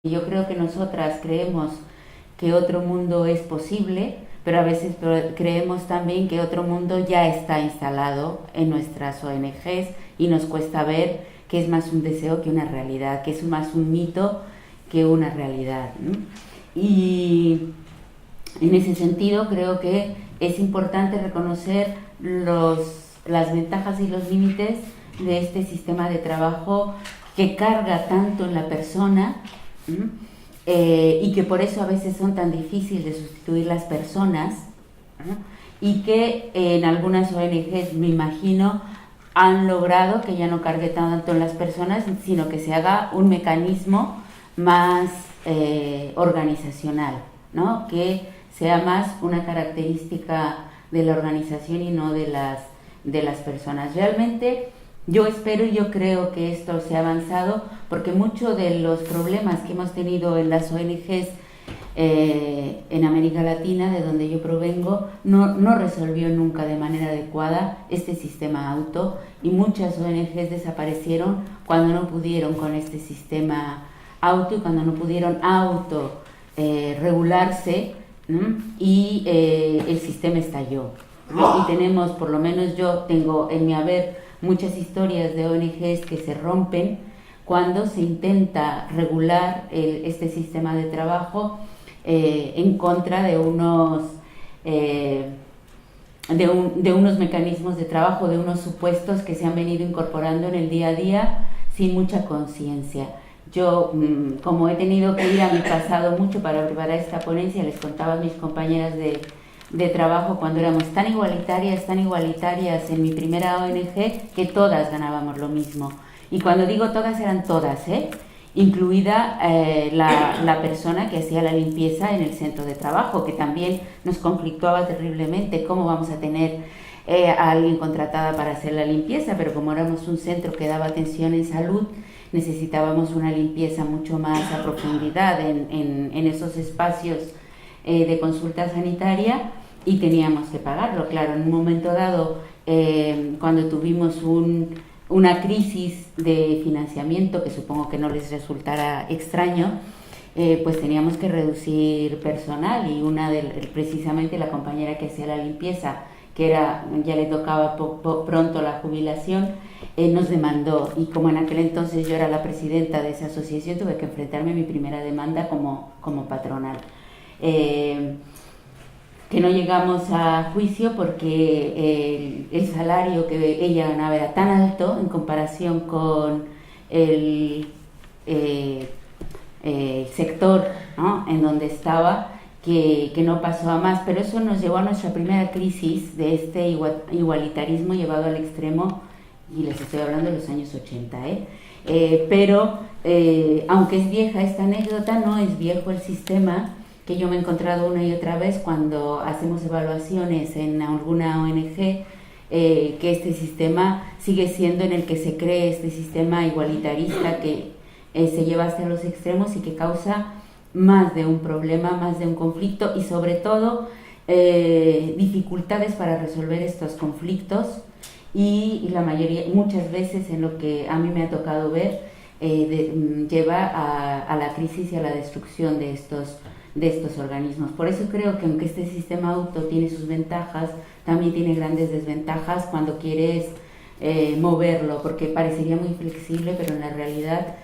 Yo creo que nosotras creemos que otro mundo es posible, pero a veces creemos también que otro mundo ya está instalado en nuestras ONGs y nos cuesta ver que es más un deseo que una realidad, que es más un mito que una realidad, ¿no? Y en ese sentido creo que es importante reconocer las ventajas y los límites de este sistema de trabajo que carga tanto en la persona, y que por eso a veces son tan difíciles de sustituir las personas, y que en algunas ONGs, me imagino, han logrado que ya no cargue tanto en las personas, sino que se haga un mecanismo más organizacional, ¿no? Que sea más una característica de la organización y no de las personas. Realmente yo espero y yo creo que esto se ha avanzado, porque muchos de los problemas que hemos tenido en las ONGs en América Latina, de donde yo provengo, no resolvió nunca de manera adecuada este sistema auto, y muchas ONGs desaparecieron cuando no pudieron con este sistema auto y cuando no pudieron regularse, y el sistema estalló, ¿no? Y tenemos, por lo menos yo tengo en mi haber, muchas historias de ONGs que se rompen cuando se intenta regular este sistema de trabajo en contra de unos mecanismos de trabajo, de unos supuestos que se han venido incorporando en el día a día sin mucha conciencia. Yo, como he tenido que ir a mi pasado mucho para preparar esta ponencia, les contaba a mis compañeras de trabajo cuando éramos tan igualitarias en mi primera ONG, que todas ganábamos lo mismo. Y cuando digo todas, eran todas, incluida la persona que hacía la limpieza en el centro de trabajo, que también nos conflictuaba terriblemente. ¿Cómo vamos a tener a alguien contratada para hacer la limpieza? Pero como éramos un centro que daba atención en salud, necesitábamos una limpieza mucho más a profundidad en esos espacios de consulta sanitaria, y teníamos que pagarlo. Claro, en un momento dado, cuando tuvimos una crisis de financiamiento, que supongo que no les resultará extraño, pues teníamos que reducir personal, y precisamente la compañera que hacía la limpieza, que ya le tocaba pronto la jubilación, nos demandó, y como en aquel entonces yo era la presidenta de esa asociación, tuve que enfrentarme a mi primera demanda como patronal. Que no llegamos a juicio porque el salario que ella ganaba era tan alto en comparación con el sector, ¿no?, en donde estaba, que no pasó a más. Pero eso nos llevó a nuestra primera crisis de este igualitarismo llevado al extremo, y les estoy hablando de los años 80, pero aunque es vieja esta anécdota, no es viejo el sistema, que yo me he encontrado una y otra vez cuando hacemos evaluaciones en alguna ONG, que este sistema sigue siendo en el que se cree este sistema igualitarista que se lleva hasta los extremos y que causa más de un problema, más de un conflicto, y sobre todo dificultades para resolver estos conflictos, y la mayoría, muchas veces, en lo que a mí me ha tocado ver, lleva a la crisis y a la destrucción de estos organismos. Por eso creo que aunque este sistema auto tiene sus ventajas, también tiene grandes desventajas cuando quieres moverlo, porque parecería muy flexible, pero en la realidad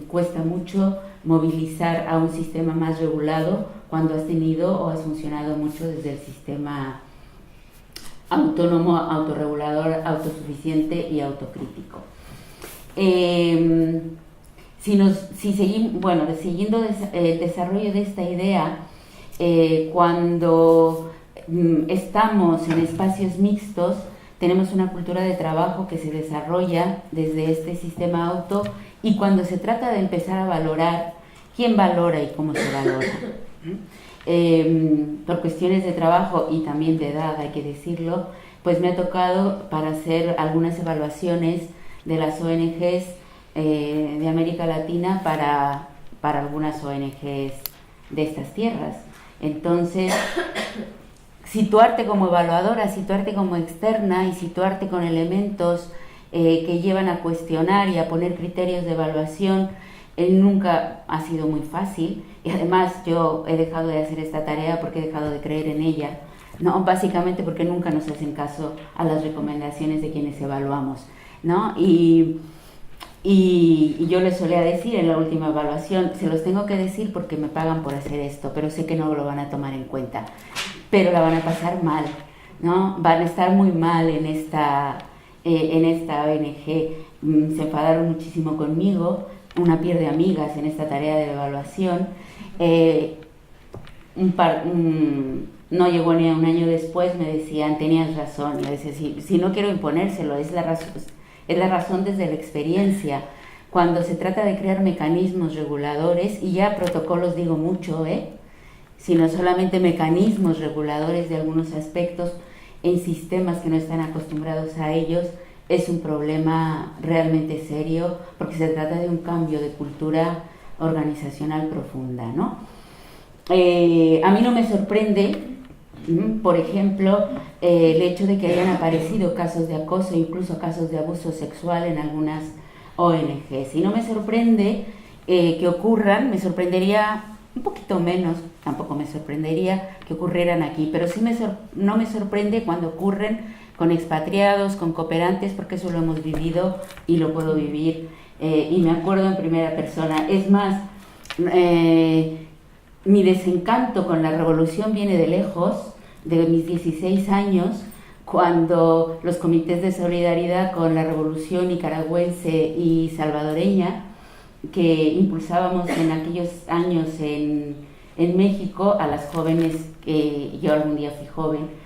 cuesta mucho movilizar a un sistema más regulado cuando has tenido o has funcionado mucho desde el sistema autónomo, autorregulador, autosuficiente y autocrítico. Siguiendo el desarrollo de esta idea, cuando estamos en espacios mixtos, tenemos una cultura de trabajo que se desarrolla desde este sistema auto, y cuando se trata de empezar a valorar, ¿quién valora y cómo se valora? Por cuestiones de trabajo y también de edad, hay que decirlo, pues me ha tocado para hacer algunas evaluaciones de las ONGs de América Latina para algunas ONGs de estas tierras. Entonces, situarte como evaluadora, situarte como externa y situarte con elementos que llevan a cuestionar y a poner criterios de evaluación Nunca ha sido muy fácil y además yo he dejado de hacer esta tarea porque he dejado de creer en ella, ¿no? Básicamente porque nunca nos hacen caso a las recomendaciones de quienes evaluamos, ¿no? Y yo les solía decir en la última evaluación, se los tengo que decir porque me pagan por hacer esto, pero sé que no lo van a tomar en cuenta, pero la van a pasar mal, ¿no? Van a estar muy mal en esta ONG. Se enfadaron muchísimo conmigo, una pierde amigas en esta tarea de evaluación. No llegó ni a un año después, me decían, tenías razón. Yo decía, si no quiero imponérselo, es la razón desde la experiencia. Cuando se trata de crear mecanismos reguladores, y ya protocolos digo mucho, sino solamente mecanismos reguladores de algunos aspectos en sistemas que no están acostumbrados a ellos, es un problema realmente serio, porque se trata de un cambio de cultura organizacional profunda, ¿no? A mí no me sorprende, por ejemplo, el hecho de que hayan aparecido casos de acoso, incluso casos de abuso sexual en algunas ONGs. Y no me sorprende que ocurran, me sorprendería un poquito menos, tampoco me sorprendería que ocurrieran aquí, pero sí no me sorprende cuando ocurren con expatriados, con cooperantes, porque eso lo hemos vivido y lo puedo vivir, y me acuerdo en primera persona. Es más, mi desencanto con la revolución viene de lejos, de mis 16 años, cuando los comités de solidaridad con la revolución nicaragüense y salvadoreña, que impulsábamos en aquellos años en México a las jóvenes, yo algún día fui joven,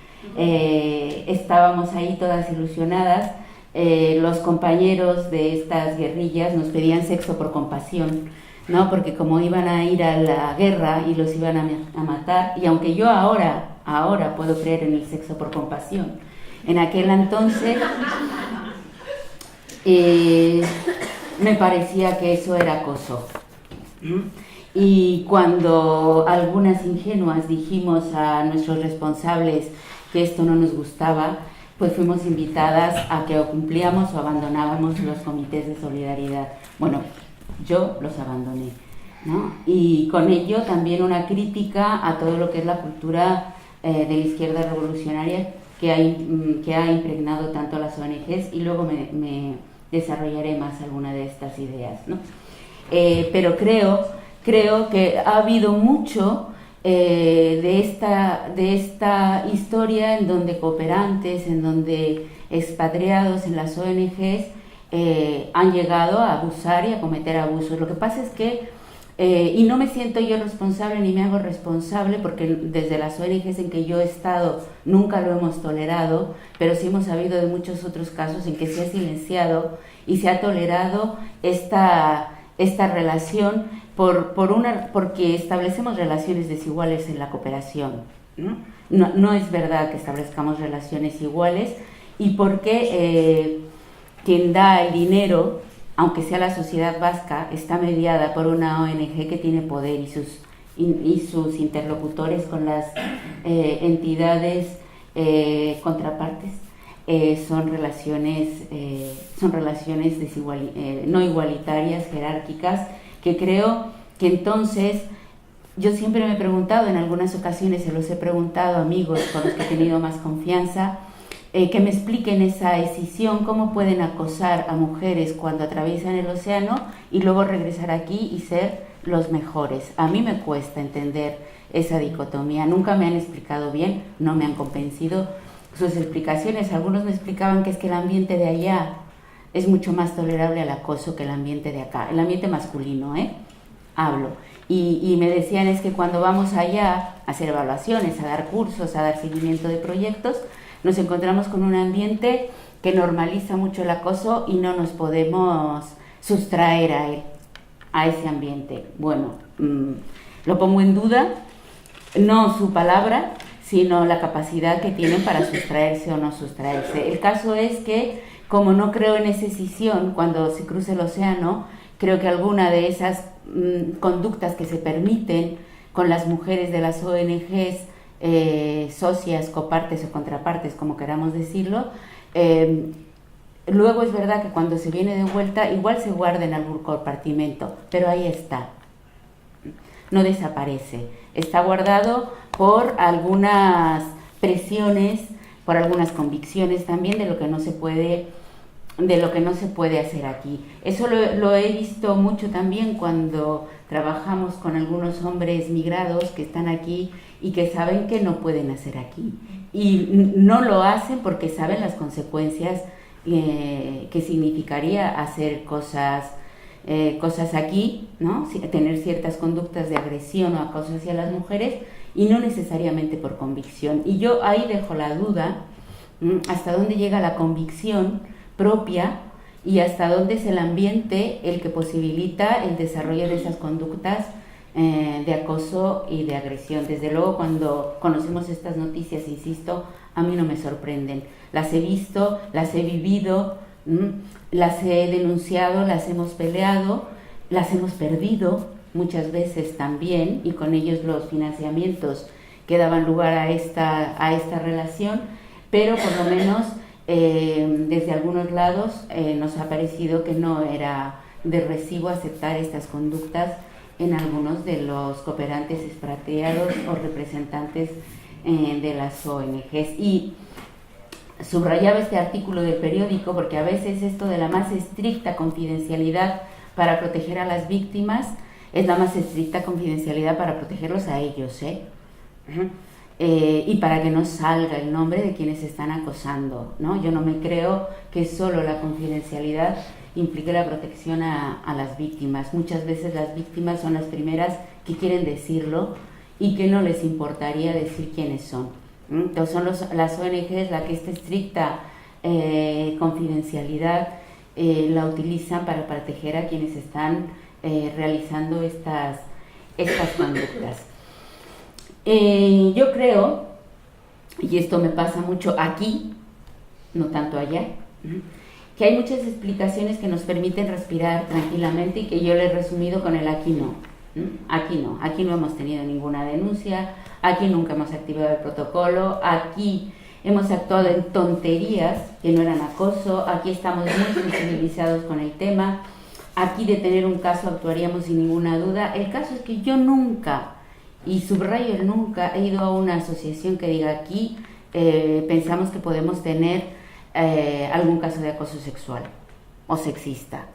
estábamos ahí todas ilusionadas. Los compañeros de estas guerrillas nos pedían sexo por compasión, ¿no? Porque como iban a ir a la guerra y los iban a matar, y aunque yo ahora puedo creer en el sexo por compasión, en aquel entonces me parecía que eso era acoso. Y cuando algunas ingenuas dijimos a nuestros responsables que esto no nos gustaba, pues fuimos invitadas a que o cumplíamos o abandonábamos los comités de solidaridad. Bueno, yo los abandoné, ¿no? Y con ello también una crítica a todo lo que es la cultura de la izquierda revolucionaria que ha impregnado tanto a las ONGs, y luego me desarrollaré más alguna de estas ideas, ¿no? Pero creo que ha habido mucho de esta historia en donde cooperantes, en donde expatriados en las ONGs han llegado a abusar y a cometer abusos. Lo que pasa es que, y no me siento yo responsable ni me hago responsable, porque desde las ONGs en que yo he estado nunca lo hemos tolerado, pero sí hemos sabido de muchos otros casos en que se ha silenciado y se ha tolerado esta relación porque establecemos relaciones desiguales en la cooperación, ¿no? No es verdad que establezcamos relaciones iguales, y porque quien da el dinero, aunque sea la sociedad vasca, está mediada por una ONG que tiene poder, y sus interlocutores con las entidades contrapartes son relaciones no igualitarias, jerárquicas, que creo que entonces, yo siempre me he preguntado, en algunas ocasiones se los he preguntado a amigos con los que he tenido más confianza, que me expliquen esa escisión, cómo pueden acosar a mujeres cuando atraviesan el océano y luego regresar aquí y ser los mejores. A mí me cuesta entender esa dicotomía, nunca me han explicado bien, no me han convencido sus explicaciones. Algunos me explicaban que es que el ambiente de allá es mucho más tolerable al acoso que el ambiente de acá, el ambiente masculino, hablo. Y me decían, es que cuando vamos allá a hacer evaluaciones, a dar cursos, a dar seguimiento de proyectos, nos encontramos con un ambiente que normaliza mucho el acoso y no nos podemos sustraer a él, a ese ambiente. Bueno, lo pongo en duda, no su palabra, sino la capacidad que tienen para sustraerse o no sustraerse. El caso es que, como no creo en esa escisión cuando se cruza el océano, creo que alguna de esas conductas que se permiten con las mujeres de las ONGs, socias, copartes o contrapartes, como queramos decirlo, Luego es verdad que cuando se viene de vuelta igual se guarda en algún compartimento, pero ahí está, no desaparece, está guardado por algunas presiones, por algunas convicciones también de lo que no se puede hacer aquí. Eso lo he visto mucho también cuando trabajamos con algunos hombres migrados que están aquí y que saben que no pueden hacer aquí. Y no lo hacen porque saben las consecuencias que significaría hacer cosas aquí, ¿no? Tener ciertas conductas de agresión o acoso hacia las mujeres, y no necesariamente por convicción. Y yo ahí dejo la duda, hasta dónde llega la convicción propia y hasta dónde es el ambiente el que posibilita el desarrollo de esas conductas de acoso y de agresión. Desde luego, cuando conocemos estas noticias, insisto, a mí no me sorprenden. Las he visto, las he vivido, las he denunciado, las hemos peleado, las hemos perdido muchas veces también, y con ellos los financiamientos que daban lugar a esta relación, pero por lo menos desde algunos lados nos ha parecido que no era de recibo aceptar estas conductas en algunos de los cooperantes expatriados o representantes de las ONGs. Y subrayaba este artículo del periódico porque a veces esto de la más estricta confidencialidad para proteger a las víctimas es la más estricta confidencialidad para protegerlos a ellos, y para que no salga el nombre de quienes están acosando, ¿no? Yo no me creo que solo la confidencialidad implique la protección a las víctimas. Muchas veces las víctimas son las primeras que quieren decirlo y que no les importaría decir quiénes son. Entonces son las ONGs las que esta estricta confidencialidad la utilizan para proteger a quienes están realizando estas conductas. Yo creo, y esto me pasa mucho aquí, no tanto allá, que hay muchas explicaciones que nos permiten respirar tranquilamente y que yo le he resumido con el aquí no. Aquí no hemos tenido ninguna denuncia, aquí nunca hemos activado el protocolo, aquí hemos actuado en tonterías que no eran acoso, aquí estamos muy sensibilizados con el tema, aquí de tener un caso actuaríamos sin ninguna duda. El caso es que yo nunca, y subrayo el nunca, he ido a una asociación que diga aquí pensamos que podemos tener algún caso de acoso sexual o sexista.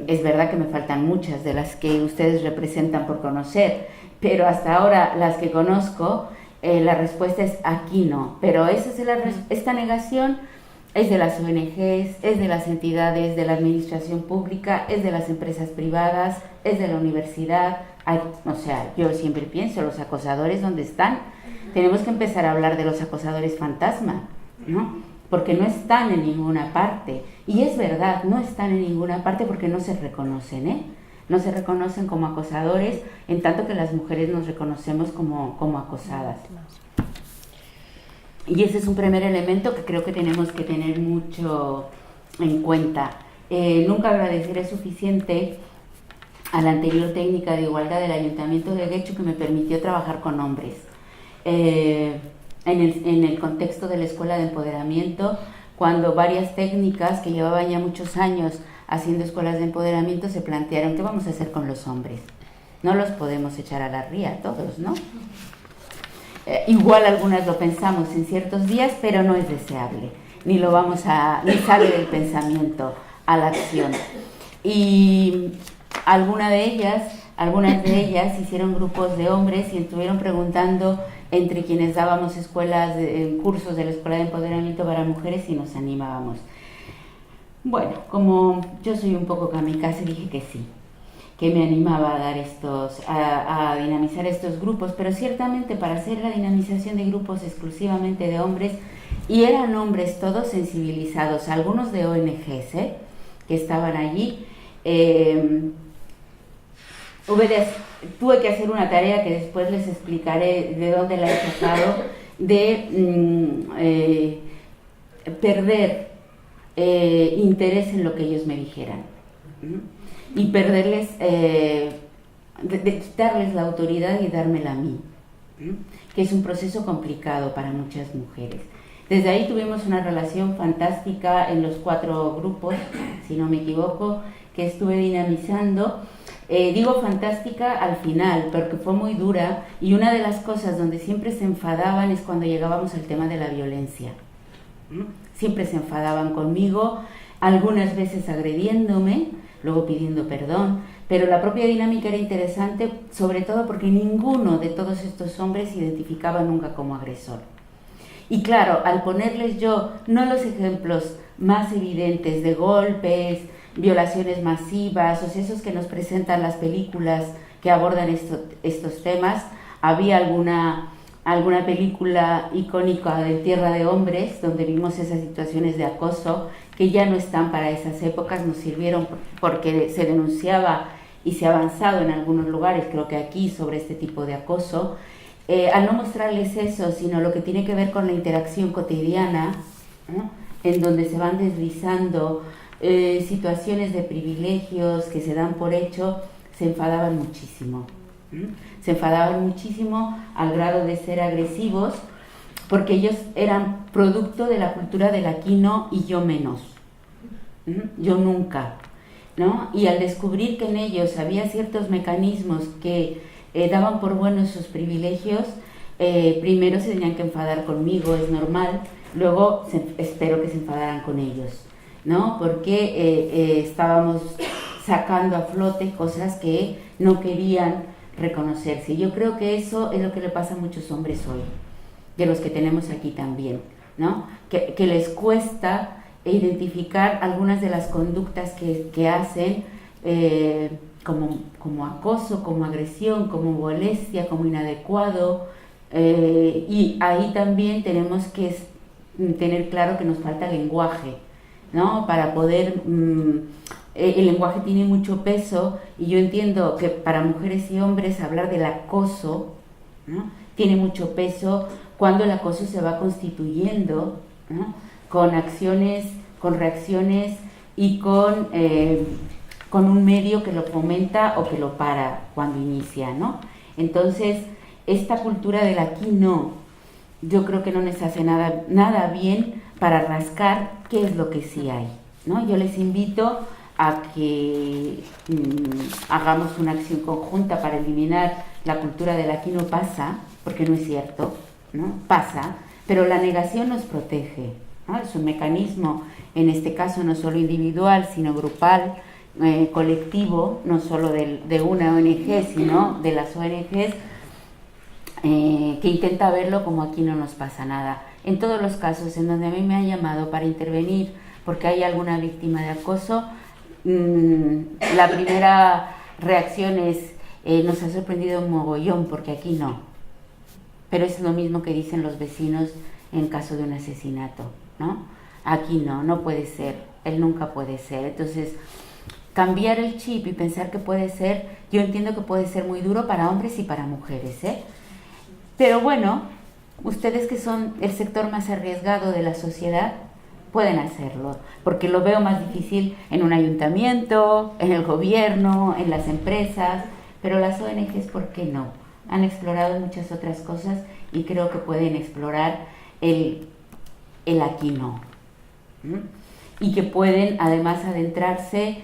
Es verdad que me faltan muchas de las que ustedes representan por conocer, pero hasta ahora las que conozco, la respuesta es aquí no. Pero esta negación es de las ONGs, es de las entidades de la administración pública, es de las empresas privadas, es de la universidad. O sea, yo siempre pienso, los acosadores, ¿dónde están? Tenemos que empezar a hablar de los acosadores fantasma, ¿no? Porque no están en ninguna parte. Y es verdad, no están en ninguna parte porque no se reconocen, no se reconocen como acosadores, en tanto que las mujeres nos reconocemos como acosadas. Y ese es un primer elemento que creo que tenemos que tener mucho en cuenta. Nunca agradeceré suficiente a la anterior técnica de igualdad del Ayuntamiento de Guecho, que me permitió trabajar con hombres. En el contexto de la Escuela de Empoderamiento, cuando varias técnicas que llevaban ya muchos años haciendo escuelas de empoderamiento se plantearon, ¿qué vamos a hacer con los hombres? No los podemos echar a la ría todos, ¿no? Igual algunas lo pensamos en ciertos días, pero no es deseable, ni sale del pensamiento a la acción. Y algunas de ellas hicieron grupos de hombres y estuvieron preguntando entre quienes dábamos cursos de la Escuela de Empoderamiento para Mujeres, y nos animábamos. Bueno, como yo soy un poco kamikaze, dije que sí, que me animaba a dar a dinamizar estos grupos, pero ciertamente para hacer la dinamización de grupos exclusivamente de hombres, y eran hombres todos sensibilizados, algunos de ONGs que estaban allí, tuve que hacer una tarea que después les explicaré de dónde la he sacado, de perder interés en lo que ellos me dijeran, y perderles, de quitarles la autoridad y dármela a mí, que es un proceso complicado para muchas mujeres. Desde ahí tuvimos una relación fantástica en los 4 grupos, si no me equivoco, que estuve dinamizando. Digo fantástica al final, porque fue muy dura, y una de las cosas donde siempre se enfadaban es cuando llegábamos al tema de la violencia. Siempre se enfadaban conmigo, algunas veces agrediéndome, luego pidiendo perdón, pero la propia dinámica era interesante, sobre todo porque ninguno de todos estos hombres se identificaba nunca como agresor. Y claro, al ponerles yo no los ejemplos más evidentes de golpes, violaciones masivas, o sea, esos que nos presentan las películas que abordan estos temas, había alguna película icónica de Tierra de Hombres, donde vimos esas situaciones de acoso, que ya no están para esas épocas, nos sirvieron porque se denunciaba y se ha avanzado en algunos lugares, creo que aquí, sobre este tipo de acoso. Al no mostrarles eso, sino lo que tiene que ver con la interacción cotidiana, ¿no? En donde se van deslizando situaciones de privilegios que se dan por hecho, se enfadaban muchísimo. Se enfadaban muchísimo al grado de ser agresivos, porque ellos eran producto de la cultura del aquí no y yo menos, yo nunca, ¿no? Y al descubrir que en ellos había ciertos mecanismos que daban por buenos sus privilegios, primero se tenían que enfadar conmigo, es normal, luego espero que se enfadaran con ellos, ¿no? Porque estábamos sacando a flote cosas que no querían reconocerse. Yo creo que eso es lo que le pasa a muchos hombres hoy, de los que tenemos aquí también, ¿no? Que les cuesta identificar algunas de las conductas que hacen, como acoso, como agresión, como molestia, como inadecuado, y ahí también tenemos que tener claro que nos falta lenguaje, ¿no? Para poder... el lenguaje tiene mucho peso, y yo entiendo que para mujeres y hombres hablar del acoso, ¿no? Tiene mucho peso cuando el acoso se va constituyendo, ¿no? Con acciones, con reacciones y con un medio que lo fomenta o que lo para cuando inicia, ¿no? Entonces, esta cultura del aquí no, yo creo que no nos hace nada bien para rascar qué es lo que sí hay, ¿no? Yo les invito a que hagamos una acción conjunta para eliminar la cultura del aquí no pasa, porque no es cierto, ¿no? Pasa, pero la negación nos protege, ¿no? Es un mecanismo, en este caso no solo individual, sino grupal, colectivo, no solo de una ONG, sino de las ONGs, que intenta verlo como aquí no nos pasa nada. En todos los casos en donde a mí me han llamado para intervenir porque hay alguna víctima de acoso, la primera reacción es, nos ha sorprendido un mogollón porque aquí no. Pero es lo mismo que dicen los vecinos en caso de un asesinato, ¿no? Aquí no puede ser, él nunca puede ser. Entonces, cambiar el chip y pensar que puede ser, yo entiendo que puede ser muy duro para hombres y para mujeres, ¿eh? Pero bueno, ustedes que son el sector más arriesgado de la sociedad, pueden hacerlo, porque lo veo más difícil en un ayuntamiento, en el gobierno, en las empresas, pero las ONGs, ¿por qué no? Han explorado muchas otras cosas y creo que pueden explorar el aquí no. Y que pueden además adentrarse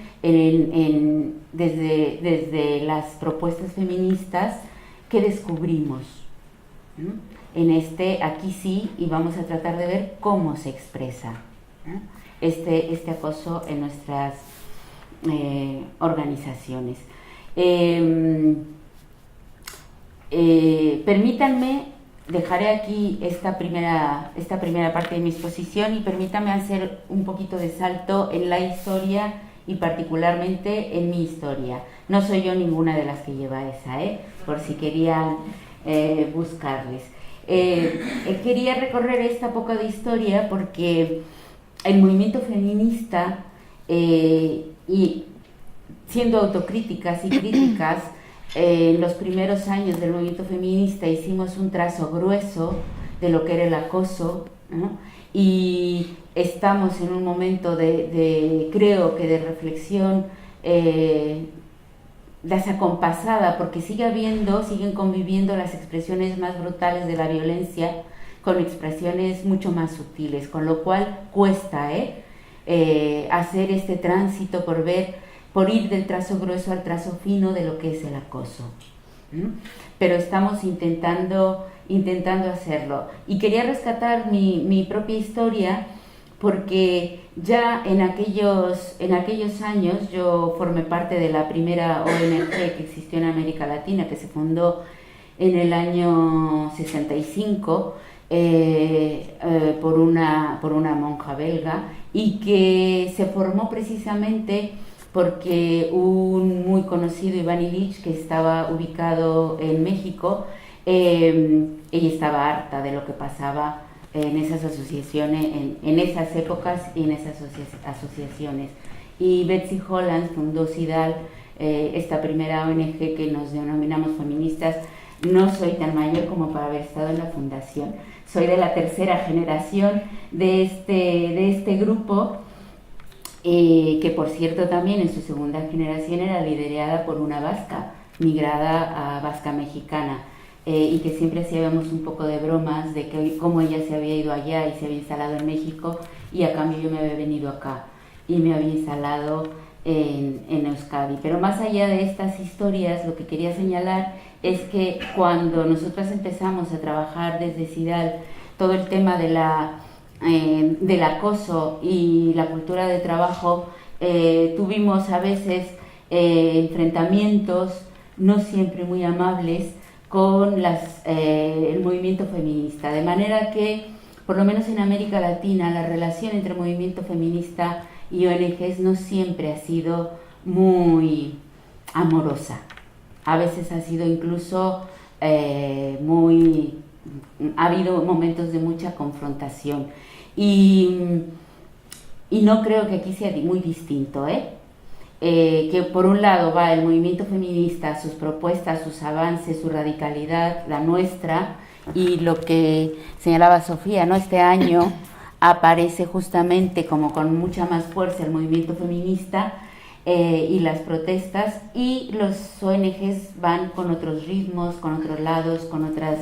desde las propuestas feministas que descubrimos. En aquí sí, y vamos a tratar de ver cómo se expresa, ¿no? este acoso en nuestras organizaciones. Permítanme, dejaré aquí esta primera parte de mi exposición, y permítanme hacer un poquito de salto en la historia y particularmente en mi historia. No soy yo ninguna de las que lleva esa, por si querían buscarles. Quería recorrer esta poca de historia porque el movimiento feminista, y siendo autocríticas y críticas, en los primeros años del movimiento feminista hicimos un trazo grueso de lo que era el acoso, ¿no? Y estamos en un momento creo que de reflexión desacompasada, porque siguen conviviendo las expresiones más brutales de la violencia con expresiones mucho más sutiles, con lo cual cuesta hacer este tránsito por ir del trazo grueso al trazo fino de lo que es el acoso. Pero estamos intentando hacerlo. Y quería rescatar mi propia historia, porque ya en aquellos años yo formé parte de la primera ONG que existió en América Latina, que se fundó en el año 65 por una monja belga, y que se formó precisamente porque un muy conocido, Iván Ilich, que estaba ubicado en México, ella estaba harta de lo que pasaba en esas asociaciones, en esas épocas y en esas asociaciones. Y Betsy Holland fundó CIDAL, esta primera ONG que nos denominamos feministas. No soy tan mayor como para haber estado en la fundación. Soy de la tercera generación de este grupo, que por cierto también en su segunda generación era liderada por una vasca, migrada a vasca mexicana, y que siempre hacíamos un poco de bromas de que cómo ella se había ido allá y se había instalado en México, y a cambio yo me había venido acá y me había instalado en Euskadi. Pero más allá de estas historias, lo que quería señalar es que cuando nosotras empezamos a trabajar desde CIDAL todo el tema del acoso y la cultura de trabajo, tuvimos a veces enfrentamientos no siempre muy amables con el movimiento feminista, de manera que, por lo menos en América Latina, la relación entre movimiento feminista y ONGs no siempre ha sido muy amorosa. A veces ha sido incluso ha habido momentos de mucha confrontación, y no creo que aquí sea muy distinto, que por un lado va el movimiento feminista, sus propuestas, sus avances, su radicalidad, la nuestra, y lo que señalaba Sofía, ¿no? Este año aparece justamente como con mucha más fuerza el movimiento feminista, y las protestas, y los ONGs van con otros ritmos, con otros lados, con otras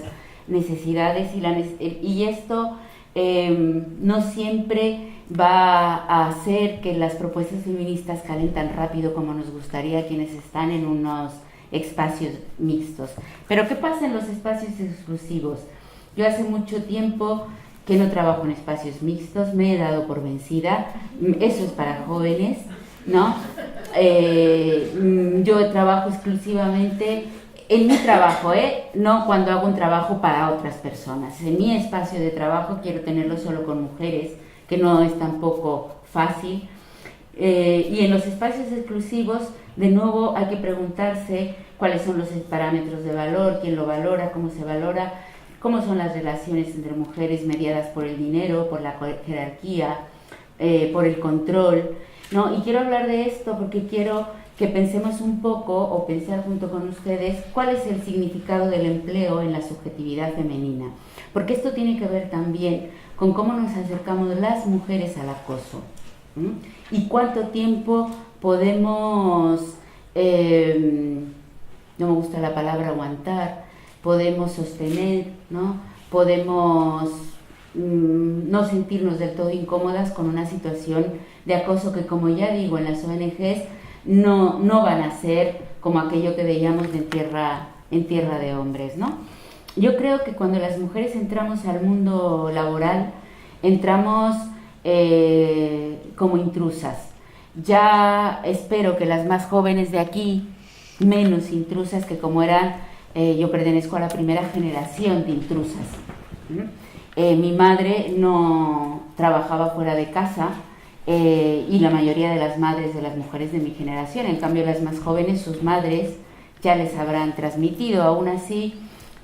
necesidades, y esto no siempre va a hacer que las propuestas feministas calen tan rápido como nos gustaría quienes están en unos espacios mixtos. Pero ¿qué pasa en los espacios exclusivos? Yo hace mucho tiempo que no trabajo en espacios mixtos, me he dado por vencida, eso es para jóvenes, ¿no? Yo trabajo exclusivamente en mi trabajo, no cuando hago un trabajo para otras personas. En mi espacio de trabajo quiero tenerlo solo con mujeres, que no es tampoco fácil. Y en los espacios exclusivos, de nuevo, hay que preguntarse cuáles son los parámetros de valor, quién lo valora, cómo se valora, cómo son las relaciones entre mujeres mediadas por el dinero, por la jerarquía, por el control, ¿no? Y quiero hablar de esto porque quiero que pensemos un poco, o pensar junto con ustedes, cuál es el significado del empleo en la subjetividad femenina. Porque esto tiene que ver también con cómo nos acercamos las mujeres al acoso, y cuánto tiempo podemos, no me gusta la palabra aguantar, podemos sostener, ¿no? Podemos no sentirnos del todo incómodas con una situación de acoso que, como ya digo, en las ONGs no van a ser como aquello que veíamos en tierra de hombres, ¿no? Yo creo que cuando las mujeres entramos al mundo laboral, entramos como intrusas. Ya espero que las más jóvenes de aquí, menos intrusas que como eran, yo pertenezco a la primera generación de intrusas. Mi madre no trabajaba fuera de casa, y la mayoría de las madres de las mujeres de mi generación, en cambio las más jóvenes, sus madres ya les habrán transmitido. Aún así,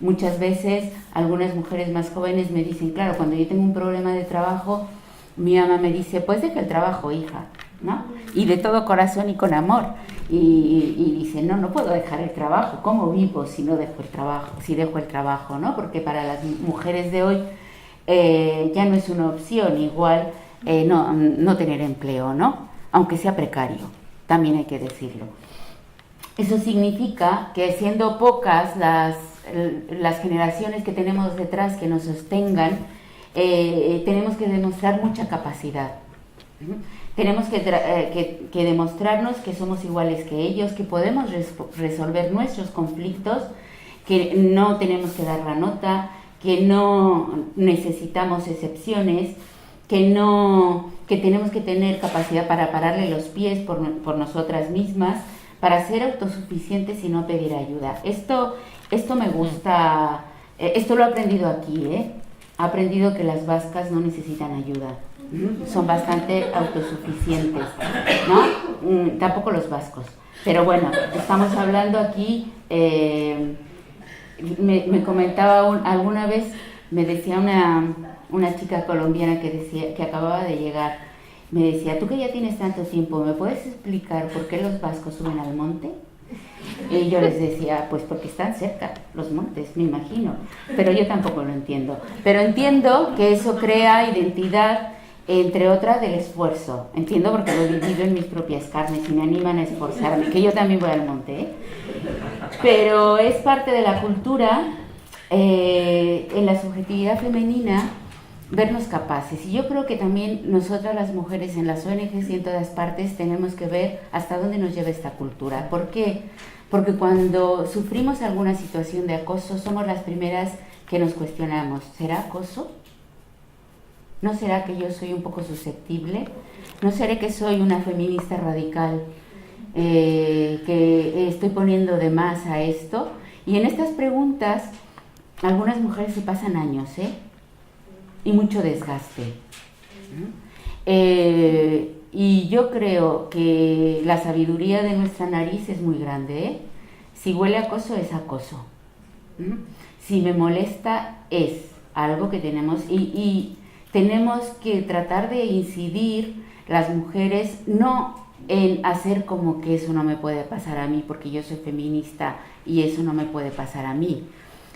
muchas veces algunas mujeres más jóvenes me dicen, claro, cuando yo tengo un problema de trabajo, mi mamá me dice, pues deja el trabajo, hija, ¿no? Y de todo corazón y con amor, y dice, no puedo dejar el trabajo, ¿cómo vivo si no dejo el trabajo, si dejo el trabajo, ¿no? Porque para las mujeres de hoy ya no es una opción, igual no tener empleo, ¿no? Aunque sea precario, también hay que decirlo. Eso significa que siendo pocas las las generaciones que tenemos detrás que nos sostengan, tenemos que demostrar mucha capacidad. Tenemos que demostrarnos que somos iguales que ellos, que podemos resolver nuestros conflictos, que no tenemos que dar la nota, que no necesitamos excepciones, que tenemos que tener capacidad para pararle los pies por nosotras mismas, para ser autosuficientes y no pedir ayuda. Esto me gusta, esto lo he aprendido aquí, He aprendido que las vascas no necesitan ayuda, son bastante autosuficientes, ¿no? Tampoco los vascos, pero bueno, estamos hablando aquí, me comentaba alguna vez, me decía una chica colombiana que acababa de llegar, me decía, tú que ya tienes tanto tiempo, ¿me puedes explicar por qué los vascos suben al monte? Y yo les decía, pues porque están cerca los montes, me imagino, pero yo tampoco lo entiendo. Pero entiendo que eso crea identidad, entre otras del esfuerzo. Entiendo porque lo he vivido en mis propias carnes y me animan a esforzarme, que yo también voy al monte, Pero es parte de la cultura, en la subjetividad femenina, vernos capaces. Y yo creo que también nosotras las mujeres en las ONGs y en todas partes tenemos que ver hasta dónde nos lleva esta cultura. ¿Por qué? Porque cuando sufrimos alguna situación de acoso somos las primeras que nos cuestionamos. ¿Será acoso? ¿No será que yo soy un poco susceptible? ¿No será que soy una feminista radical que estoy poniendo de más a esto? Y en estas preguntas algunas mujeres se pasan años, y mucho desgaste. Y yo creo que la sabiduría de nuestra nariz es muy grande, Si huele a acoso, es acoso. Si me molesta, es algo que tenemos y tenemos que tratar de incidir las mujeres, no en hacer como que eso no me puede pasar a mí porque yo soy feminista y eso no me puede pasar a mí,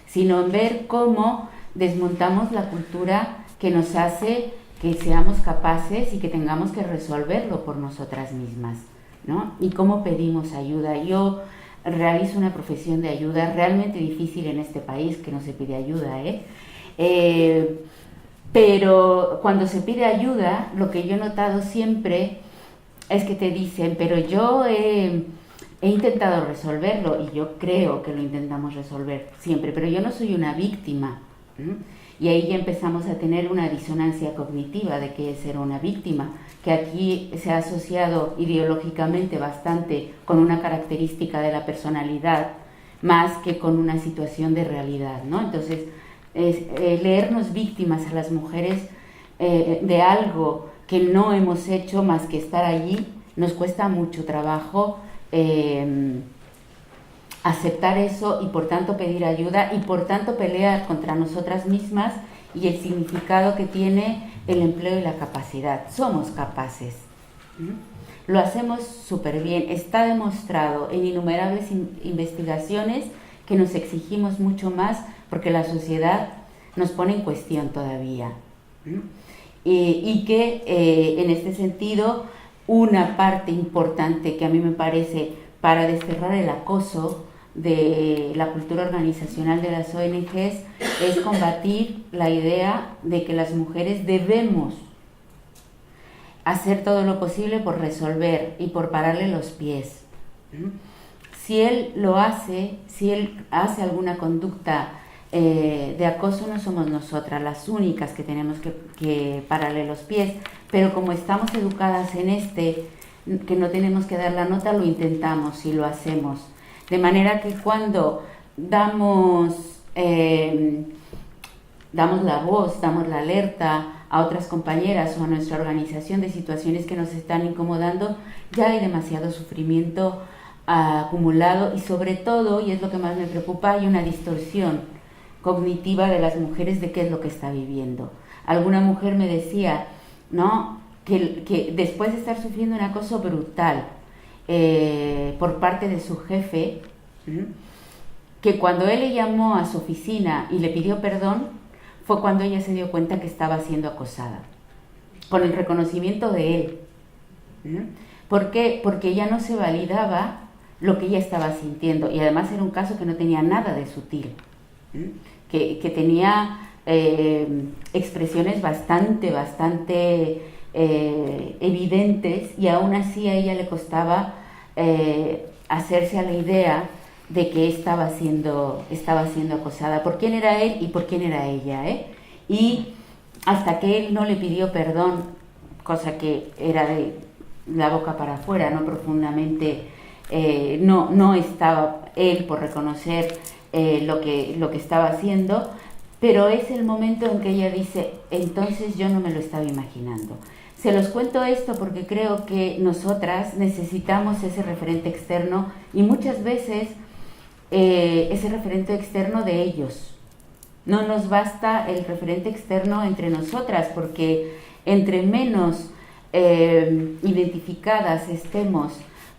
sino en ver cómo desmontamos la cultura que nos hace que seamos capaces y que tengamos que resolverlo por nosotras mismas, ¿no? Y cómo pedimos ayuda. Yo realizo una profesión de ayuda realmente difícil en este país, que no se pide ayuda, pero cuando se pide ayuda, lo que yo he notado siempre es que te dicen, pero yo he intentado resolverlo, y yo creo que lo intentamos resolver siempre, pero yo no soy una víctima, y ahí ya empezamos a tener una disonancia cognitiva de qué es ser una víctima, que aquí se ha asociado ideológicamente bastante con una característica de la personalidad, más que con una situación de realidad, ¿no? Entonces, leernos víctimas a las mujeres de algo que no hemos hecho más que estar allí, nos cuesta mucho trabajo aceptar eso y por tanto pedir ayuda y por tanto pelear contra nosotras mismas y el significado que tiene el empleo y la capacidad. Somos capaces, lo hacemos súper bien, está demostrado en innumerables investigaciones que nos exigimos mucho más porque la sociedad nos pone en cuestión todavía, y que en este sentido una parte importante que a mí me parece para desterrar el acoso de la cultura organizacional de las ONGs es combatir la idea de que las mujeres debemos hacer todo lo posible por resolver y por pararle los pies. Si él lo hace, si él hace alguna conducta de acoso, no somos nosotras las únicas que tenemos que pararle los pies, pero como estamos educadas en que no tenemos que dar la nota, lo intentamos y lo hacemos. De manera que cuando damos la voz, damos la alerta a otras compañeras o a nuestra organización de situaciones que nos están incomodando, ya hay demasiado sufrimiento acumulado y sobre todo, y es lo que más me preocupa, hay una distorsión cognitiva de las mujeres de qué es lo que está viviendo. Alguna mujer me decía, ¿no?, que después de estar sufriendo un acoso brutal por parte de su jefe, que cuando él le llamó a su oficina y le pidió perdón, fue cuando ella se dio cuenta que estaba siendo acosada, con el reconocimiento de él. ¿Por qué? Porque ella no se validaba lo que ella estaba sintiendo, y además era un caso que no tenía nada de sutil. que tenía expresiones bastante evidentes, y aún así a ella le costaba hacerse a la idea de que estaba siendo acosada. ¿Por quién era él y por quién era ella? Y hasta que él no le pidió perdón, cosa que era de la boca para afuera, no profundamente, no estaba él por reconocer lo que estaba haciendo, pero es el momento en que ella dice, entonces yo no me lo estaba imaginando. Se los cuento esto porque creo que nosotras necesitamos ese referente externo, y muchas veces ese referente externo de ellos. No nos basta el referente externo entre nosotras, porque entre menos identificadas estemos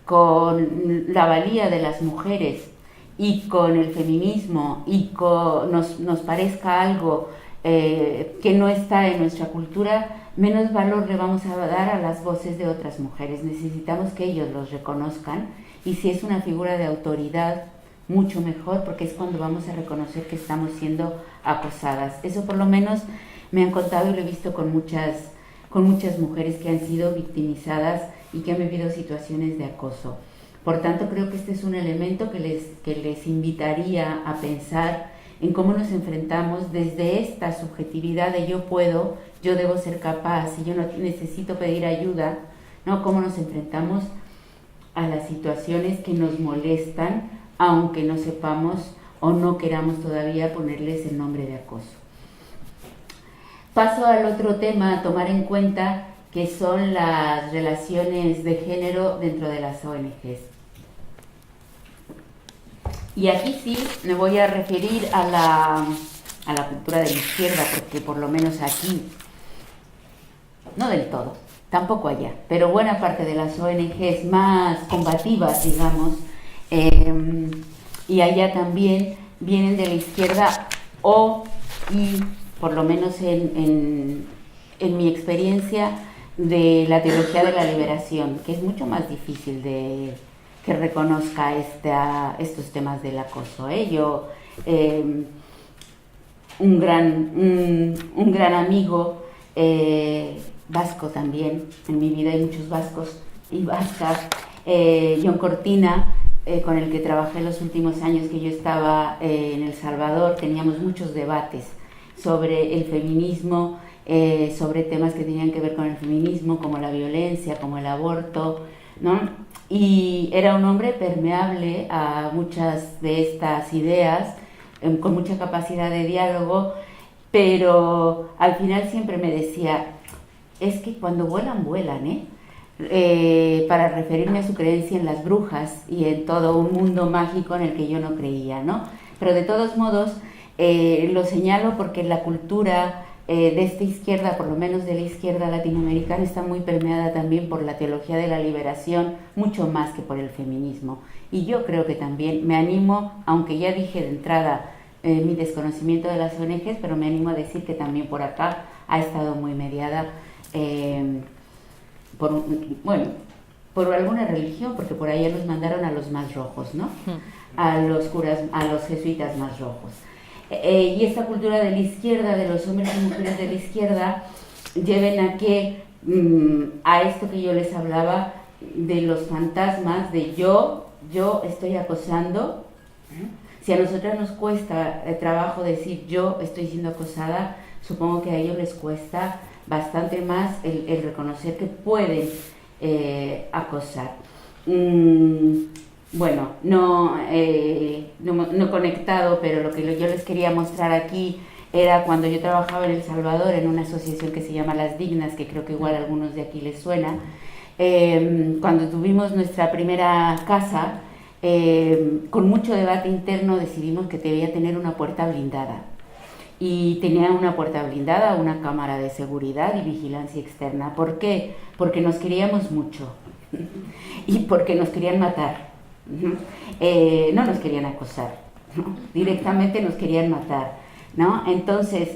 con la valía de las mujeres y con el feminismo, y nos parezca algo que no está en nuestra cultura, menos valor le vamos a dar a las voces de otras mujeres. Necesitamos que ellos los reconozcan, y si es una figura de autoridad, mucho mejor, porque es cuando vamos a reconocer que estamos siendo acosadas. Eso por lo menos me han contado, y lo he visto con muchas mujeres que han sido victimizadas y que han vivido situaciones de acoso. Por tanto, creo que este es un elemento que les invitaría a pensar en cómo nos enfrentamos desde esta subjetividad de yo puedo, yo debo ser capaz y yo no necesito pedir ayuda, ¿no? Cómo nos enfrentamos a las situaciones que nos molestan, aunque no sepamos o no queramos todavía ponerles el nombre de acoso. Paso al otro tema a tomar en cuenta, que son las relaciones de género dentro de las ONGs. Y aquí sí me voy a referir a la cultura de la izquierda, porque por lo menos aquí, no del todo, tampoco allá, pero buena parte de las ONGs más combativas, digamos, y allá también vienen de la izquierda, y por lo menos en mi experiencia, de la teología de la liberación, que es mucho más difícil que reconozca estos temas del acoso. Yo, un gran amigo vasco también, en mi vida hay muchos vascos y vascas, John Cortina, con el que trabajé los últimos años que yo estaba en El Salvador, teníamos muchos debates sobre el feminismo, sobre temas que tenían que ver con el feminismo, como la violencia, como el aborto, ¿no? Y era un hombre permeable a muchas de estas ideas, con mucha capacidad de diálogo, pero al final siempre me decía, es que cuando vuelan, vuelan, para referirme a su creencia en las brujas y en todo un mundo mágico en el que yo no creía, ¿no? Pero de todos modos, lo señalo porque la cultura de esta izquierda, por lo menos de la izquierda latinoamericana, está muy permeada también por la teología de la liberación, mucho más que por el feminismo. Y yo creo que también me animo, aunque ya dije de entrada mi desconocimiento de las ONGs, pero me animo a decir que también por acá ha estado muy mediada por alguna religión, porque por allá los mandaron a los más rojos, ¿no? A los curas, a los jesuitas más rojos. Y esta cultura de la izquierda, de los hombres y mujeres de la izquierda, lleven a esto que yo les hablaba, de los fantasmas, de yo estoy acosando. Si a nosotras nos cuesta trabajo decir yo estoy siendo acosada, supongo que a ellos les cuesta bastante más el reconocer que pueden acosar. Bueno, no conectado, pero lo que yo les quería mostrar aquí era cuando yo trabajaba en El Salvador en una asociación que se llama Las Dignas, que creo que igual a algunos de aquí les suena. Cuando tuvimos nuestra primera casa, con mucho debate interno decidimos que debía tener una puerta blindada. Y tenía una puerta blindada, una cámara de seguridad y vigilancia externa. ¿Por qué? Porque nos queríamos mucho y porque nos querían matar. No nos querían acosar, ¿no? Directamente nos querían matar, ¿no? Entonces,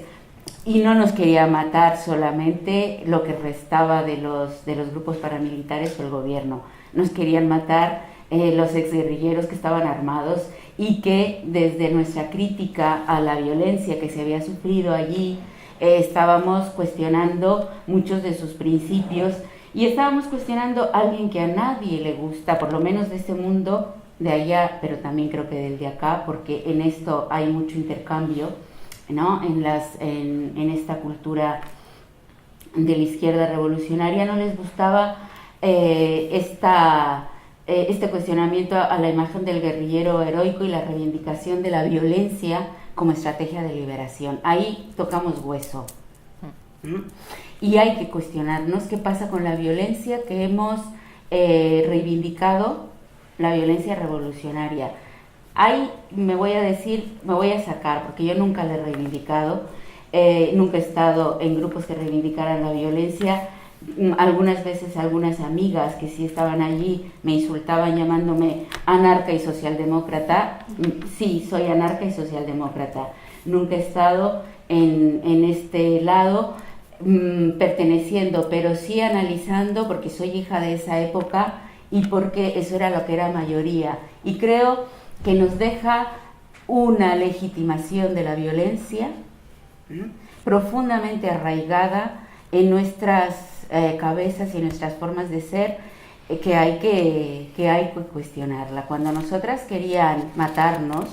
y no nos quería matar solamente lo que restaba de los grupos paramilitares o el gobierno, nos querían matar los exguerrilleros que estaban armados y que desde nuestra crítica a la violencia que se había sufrido allí, estábamos cuestionando muchos de sus principios y estábamos cuestionando a alguien que a nadie le gusta, por lo menos de este mundo de allá, pero también creo que del de acá, porque en esto hay mucho intercambio, ¿no? En esta cultura de la izquierda revolucionaria no les gustaba este cuestionamiento a la imagen del guerrillero heroico y la reivindicación de la violencia como estrategia de liberación. Ahí tocamos hueso. Y hay que cuestionarnos qué pasa con la violencia que hemos reivindicado, la violencia revolucionaria. Ahí me voy a sacar, porque yo nunca la he reivindicado, nunca he estado en grupos que reivindicaran la violencia. Algunas veces algunas amigas que sí estaban allí me insultaban llamándome anarca y socialdemócrata. Sí, soy anarca y socialdemócrata. Nunca he estado en este lado perteneciendo, pero sí analizando, porque soy hija de esa época y porque eso era lo que era mayoría. Y creo que nos deja una legitimación de la violencia profundamente arraigada en nuestras cabezas y nuestras formas de ser, que hay que cuestionarla. Cuando nosotras querían matarnos,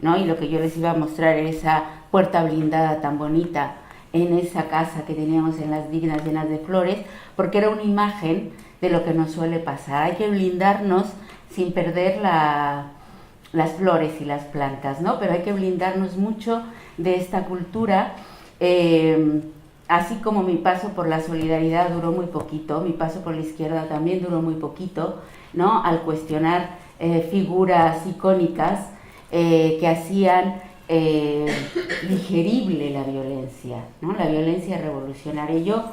¿no? Y lo que yo les iba a mostrar era esa puerta blindada tan bonita en esa casa que teníamos en Las Dignas llenas de flores, porque era una imagen de lo que nos suele pasar. Hay que blindarnos sin perder las flores y las plantas, ¿no? Pero hay que blindarnos mucho de esta cultura. Así como mi paso por la solidaridad duró muy poquito, mi paso por la izquierda también duró muy poquito, ¿no? Al cuestionar figuras icónicas que hacían digerible la violencia, ¿no? La violencia revolucionaria. Yo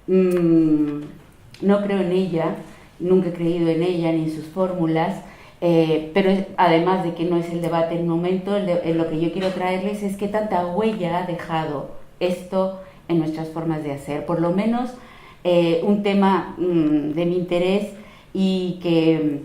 no creo en ella, nunca he creído en ella ni en sus fórmulas, pero además de que no es el debate en el momento, lo que yo quiero traerles es qué tanta huella ha dejado esto en nuestras formas de hacer. Por lo menos un tema de mi interés y que,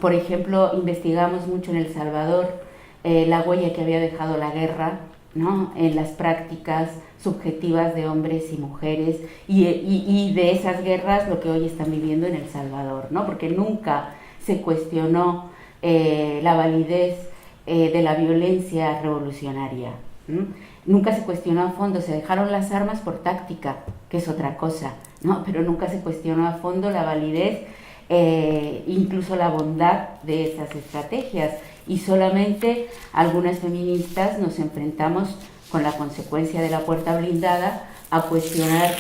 por ejemplo, investigamos mucho en El Salvador, la huella que había dejado la guerra, ¿no? En las prácticas subjetivas de hombres y mujeres y de esas guerras lo que hoy están viviendo en El Salvador, ¿no? Porque nunca se cuestionó la validez de la violencia revolucionaria. Nunca se cuestionó a fondo, se dejaron las armas por táctica, que es otra cosa, ¿no? Pero nunca se cuestionó a fondo la validez, incluso la bondad de esas estrategias. Y solamente algunas feministas nos enfrentamos con la consecuencia de la puerta blindada a cuestionar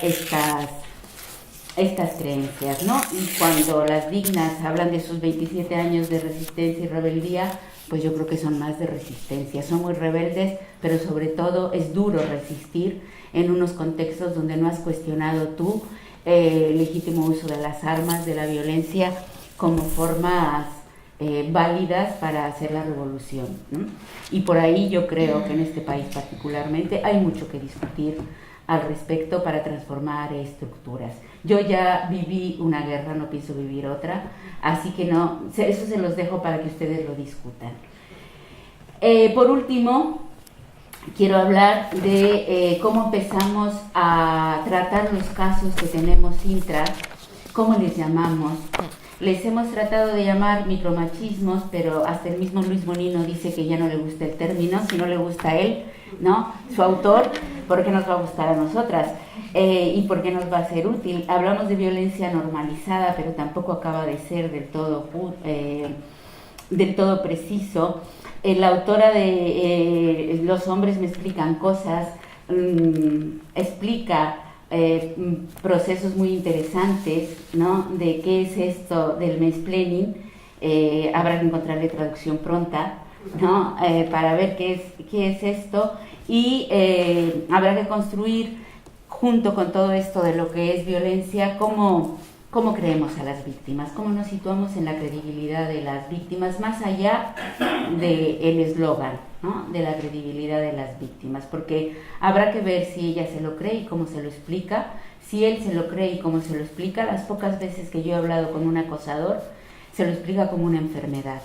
estas creencias, ¿no? Y cuando Las Dignas hablan de sus 27 años de resistencia y rebeldía, pues yo creo que son más de resistencia, son muy rebeldes, pero sobre todo es duro resistir en unos contextos donde no has cuestionado tú el legítimo uso de las armas, de la violencia, como formas válidas para hacer la revolución, ¿no? Y por ahí yo creo que en este país particularmente hay mucho que discutir al respecto para transformar estructuras. Yo ya viví una guerra, no pienso vivir otra, así que no, eso se los dejo para que ustedes lo discutan. Por último, quiero hablar de cómo empezamos a tratar los casos que tenemos intra, cómo les llamamos. Les hemos tratado de llamar micromachismos, pero hasta el mismo Luis Bonino dice que ya no le gusta el término. Si no le gusta a él, ¿no? Su autor, ¿por qué nos va a gustar a nosotras? ¿Y por qué nos va a ser útil? Hablamos de violencia normalizada, pero tampoco acaba de ser del todo preciso. La autora de Los hombres me explican cosas, explica procesos muy interesantes, ¿no? De qué es esto del mansplaining. Habrá que encontrarle traducción pronta, ¿no? Para ver qué es esto, y habrá que construir junto con todo esto de lo que es violencia, cómo creemos a las víctimas, cómo nos situamos en la credibilidad de las víctimas, más allá del eslogan, ¿no? De la credibilidad de las víctimas, porque habrá que ver si ella se lo cree y cómo se lo explica. Si él se lo cree y cómo se lo explica, las pocas veces que yo he hablado con un acosador, se lo explica como una enfermedad,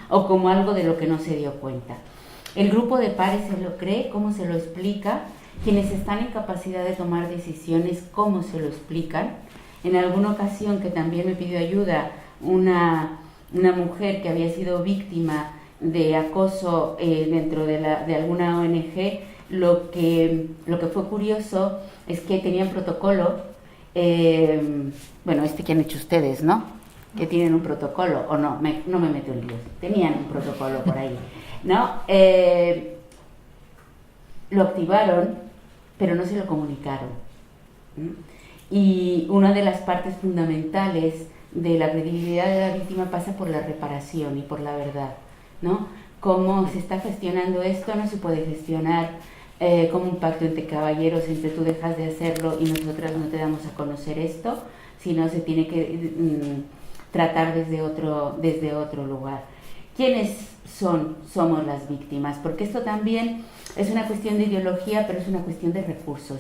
o como algo de lo que no se dio cuenta. El grupo de pares se lo cree, cómo se lo explica, quienes están en capacidad de tomar decisiones, cómo se lo explican. En alguna ocasión que también me pidió ayuda una mujer que había sido víctima de acoso dentro de alguna ONG, lo que fue curioso es que tenían protocolo, bueno, que han hecho ustedes, ¿no? Que tienen un protocolo, o no me meto en líos, tenían un protocolo por ahí, ¿no? Lo activaron, pero no se lo comunicaron. Y una de las partes fundamentales de la credibilidad de la víctima pasa por la reparación y por la verdad, ¿no? Cómo se está gestionando esto no se puede gestionar como un pacto entre caballeros, entre tú dejas de hacerlo y nosotras no te damos a conocer esto, sino se tiene que tratar desde otro lugar. ¿Quiénes somos las víctimas? Porque esto también es una cuestión de ideología, pero es una cuestión de recursos,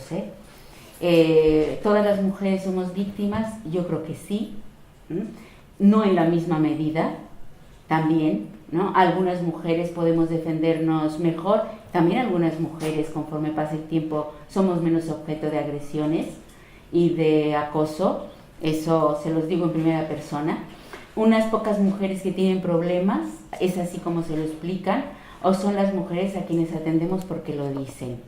¿Todas las mujeres somos víctimas? Yo creo que sí, no en la misma medida, también, ¿no? Algunas mujeres podemos defendernos mejor, también algunas mujeres, conforme pasa el tiempo, somos menos objeto de agresiones y de acoso, eso se los digo en primera persona. Unas pocas mujeres que tienen problemas, es así como se lo explican, o son las mujeres a quienes atendemos porque lo dicen.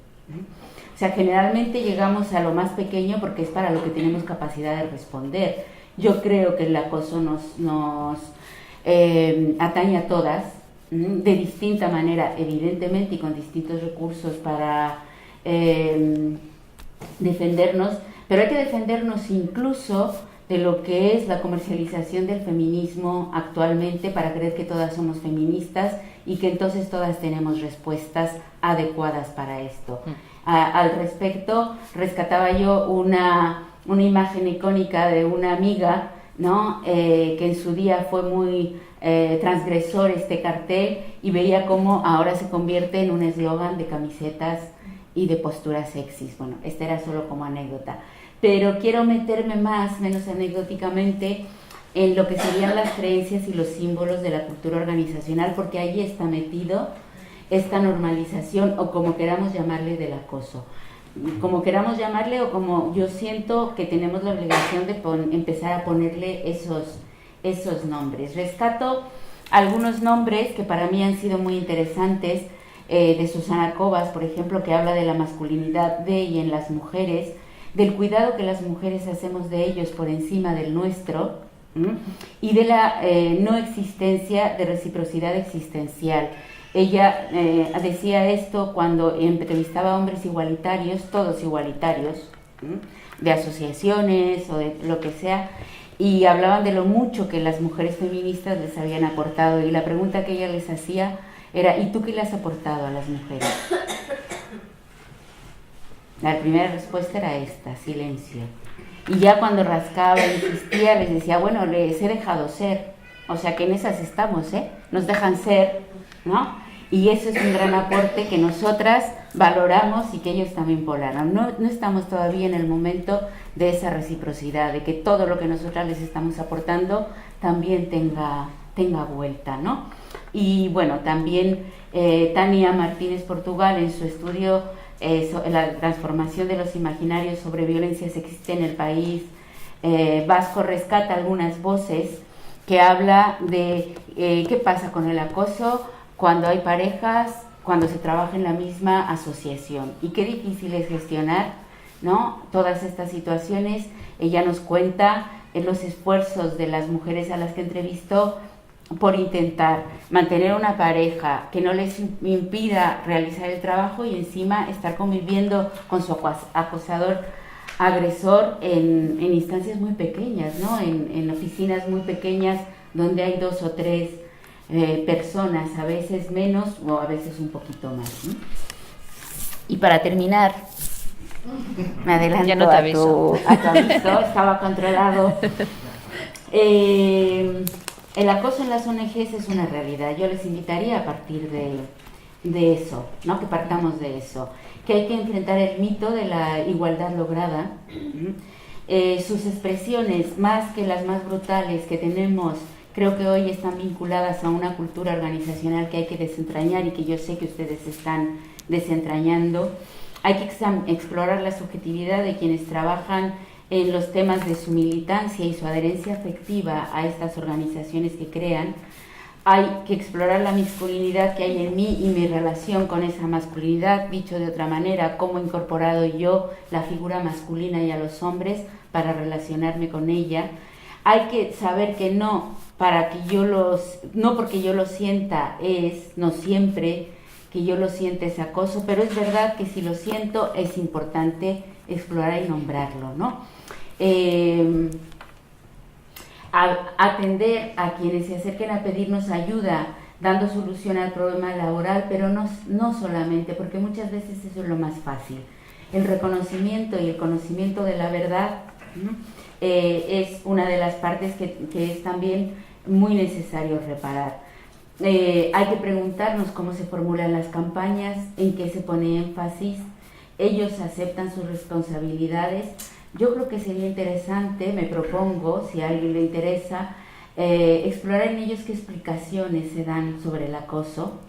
O sea, generalmente llegamos a lo más pequeño porque es para lo que tenemos capacidad de responder. Yo creo que el acoso nos atañe a todas, de distinta manera, evidentemente, y con distintos recursos para defendernos, pero hay que defendernos incluso de lo que es la comercialización del feminismo actualmente para creer que todas somos feministas y que entonces todas tenemos respuestas adecuadas para esto. Al respecto, rescataba yo una imagen icónica de una amiga, ¿no? Que en su día fue muy transgresor este cartel, y veía cómo ahora se convierte en un eslogan de camisetas y de posturas sexys. Bueno, esta era solo como anécdota, pero quiero meterme menos anecdóticamente, en lo que serían las creencias y los símbolos de la cultura organizacional, porque ahí está metido esta normalización, o como queramos llamarle, del acoso. Como queramos llamarle, o como yo siento que tenemos la obligación de empezar a ponerle esos nombres. Rescato algunos nombres que para mí han sido muy interesantes, de Susana Cobas, por ejemplo, que habla de la masculinidad de y en las mujeres, del cuidado que las mujeres hacemos de ellos por encima del nuestro, y de la no existencia de reciprocidad existencial. Ella decía esto cuando entrevistaba a hombres igualitarios, todos igualitarios, de asociaciones o de lo que sea, y hablaban de lo mucho que las mujeres feministas les habían aportado, y la pregunta que ella les hacía era: ¿y tú qué le has aportado a las mujeres? La primera respuesta era esta: silencio. Y ya cuando rascaba e insistía, les decía: bueno, les he dejado ser. O sea que en esas estamos, nos dejan ser, ¿no? Y eso es un gran aporte que nosotras valoramos y que ellos también valoran. No estamos todavía en el momento de esa reciprocidad, de que todo lo que nosotras les estamos aportando también tenga vuelta, ¿no? Y bueno, también Tania Martínez Portugal, en su estudio la transformación de los imaginarios sobre violencia sexista en el país vasco, rescata algunas voces que habla de qué pasa con el acoso cuando hay parejas, cuando se trabaja en la misma asociación, y qué difícil es gestionar, ¿no?, todas estas situaciones. Ella nos cuenta los esfuerzos de las mujeres a las que entrevistó por intentar mantener una pareja que no les impida realizar el trabajo y encima estar conviviendo con su acosador agresor en instancias muy pequeñas, ¿no? En oficinas muy pequeñas donde hay 2 o 3 personas, a veces menos o a veces un poquito más, ¿no? Y para terminar, me adelanto ya no te aviso. A tu aviso, estaba controlado. El acoso en las ONGs es una realidad. Yo les invitaría a partir de eso, ¿no?, que partamos de eso, que hay que enfrentar el mito de la igualdad lograda. Sus expresiones, más que las más brutales que tenemos creo que hoy están vinculadas a una cultura organizacional que hay que desentrañar y que yo sé que ustedes están desentrañando. Hay que explorar la subjetividad de quienes trabajan en los temas de su militancia y su adherencia afectiva a estas organizaciones que crean. Hay que explorar la masculinidad que hay en mí y mi relación con esa masculinidad, dicho de otra manera, cómo he incorporado yo la figura masculina y a los hombres para relacionarme con ella. Hay que saber que no porque yo lo sienta no siempre que yo lo sienta es acoso, pero es verdad que si lo siento es importante explorar y nombrarlo, ¿no? Atender a quienes se acerquen a pedirnos ayuda, dando solución al problema laboral, pero no solamente, porque muchas veces eso es lo más fácil. El reconocimiento y el conocimiento de la verdad, ¿no? Es una de las partes que es también muy necesario reparar. Hay que preguntarnos cómo se formulan las campañas, en qué se pone énfasis, ellos aceptan sus responsabilidades. Yo creo que sería interesante, me propongo, si a alguien le interesa, explorar en ellos qué explicaciones se dan sobre el acoso,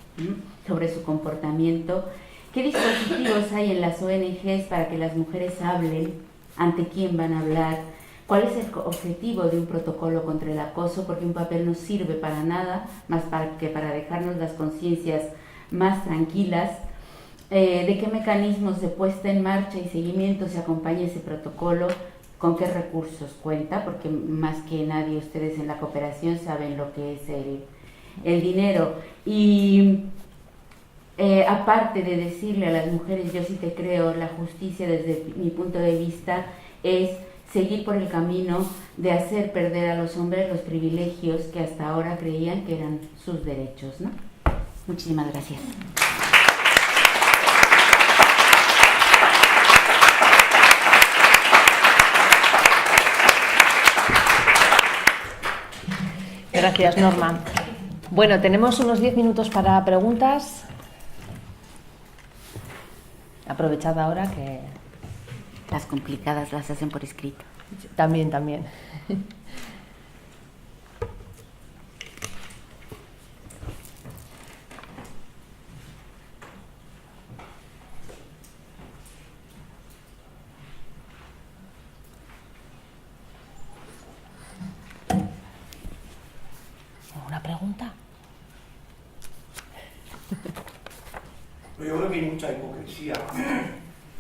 sobre su comportamiento, qué dispositivos hay en las ONGs para que las mujeres hablen, ante quién van a hablar, cuál es el objetivo de un protocolo contra el acoso, porque un papel no sirve para nada más que para dejarnos las conciencias más tranquilas. De qué mecanismos de puesta en marcha y seguimiento se acompaña ese protocolo, con qué recursos cuenta, porque más que nadie ustedes en la cooperación saben lo que es el dinero. Y aparte de decirle a las mujeres, yo sí te creo, la justicia desde mi punto de vista es seguir por el camino de hacer perder a los hombres los privilegios que hasta ahora creían que eran sus derechos, ¿no? Muchísimas gracias. Gracias, Norma. Bueno, tenemos unos 10 minutos para preguntas. Aprovechad ahora que... Las complicadas las hacen por escrito. También. ¿Una pregunta? Yo creo que hay mucha hipocresía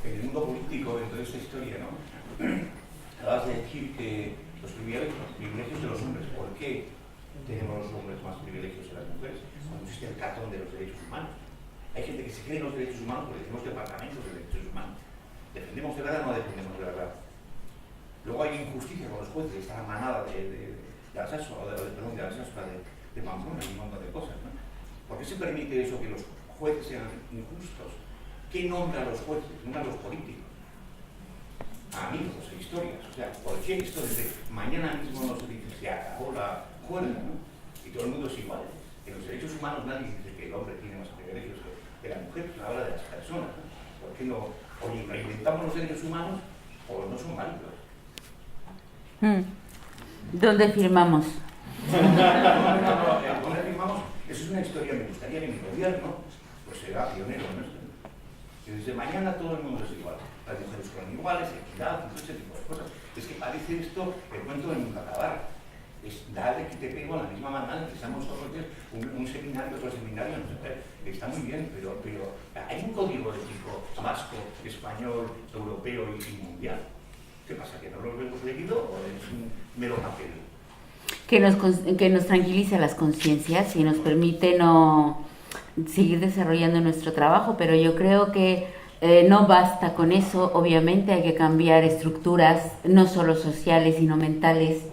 en el mundo político dentro de esta historia, ¿no? Acabas de decir que los privilegios de los hombres, ¿por qué tenemos los hombres más privilegios que las mujeres? Cuando existe el cartón de los derechos humanos. Hay gente que se cree en los derechos humanos porque decimos departamentos de derechos humanos. ¿Defendemos de verdad o no defendemos de verdad? Luego hay injusticia con los jueces, esta manada de Pamplona y un montón de cosas, ¿no? ¿Por qué se permite eso, que los jueces sean injustos? ¿Quién nombra a los jueces? Nombra a los políticos, a amigos, a historias. O sea, cualquier historia de mañana mismo no se dice se acabó la cuerda, ¿no? Y todo el mundo es igual. En los derechos humanos nadie dice que el hombre tiene más privilegios que la mujer, se habla de las personas, ¿no? ¿Por qué no? O reinventamos los derechos humanos o no son válidos. ¿Dónde firmamos? ¿Dónde firmamos? Eso es una historia. Me gustaría que mi gobierno pues sea pionero, ¿no? Que desde mañana todo el mundo es igual. Las mujeres son iguales, equidad, todo ese tipo de cosas. Es que parece esto el cuento de nunca acabar. Es dale que te pego a la misma manera, empezamos todos los días un seminario, otro seminario, no sé, está muy bien, pero hay un código ético vasco, español, europeo y mundial. ¿Qué pasa? ¿Que no lo hemos leído o es un mero papel? Que nos tranquiliza las conciencias y nos permite no seguir desarrollando nuestro trabajo, pero yo creo que no basta con eso. Obviamente hay que cambiar estructuras, no solo sociales, sino mentales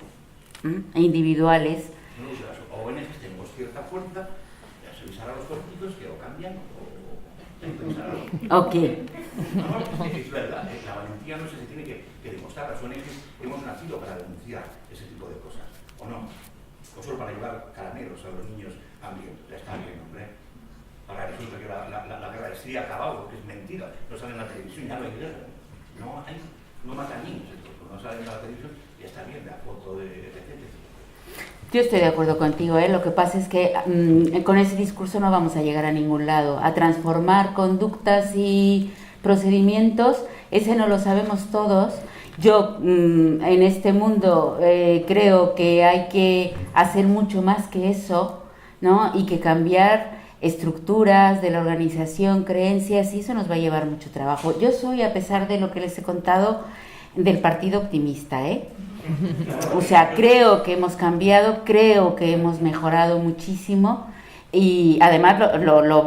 e individuales. No, si las ONGs tenemos cierta fuerza, ya se avisará a los políticos que o cambian o Ok. No, es verdad, la valentía no se tiene que demostrar. Las ONGs hemos nacido para denunciar ese tipo de cosas, ¿o no? O solo para llevar caramelos a los niños hambrientos. Ya está bien, hombre. Ahora resulta que la guerra de Siria ha acabado, porque es mentira. No sale en la televisión, ya no hay guerra. No matan niños, no salen en la televisión, ya está bien, la foto de etc. Yo estoy de acuerdo contigo, ¿eh? Lo que pasa es que con ese discurso no vamos a llegar a ningún lado. A transformar conductas y procedimientos, ese no lo sabemos todos. Yo en este mundo creo que hay que hacer mucho más que eso, ¿no? Y que cambiar estructuras de la organización, creencias, y eso nos va a llevar mucho trabajo. Yo soy, a pesar de lo que les he contado, del partido optimista, ¿eh? O sea, creo que hemos cambiado, creo que hemos mejorado muchísimo y además lo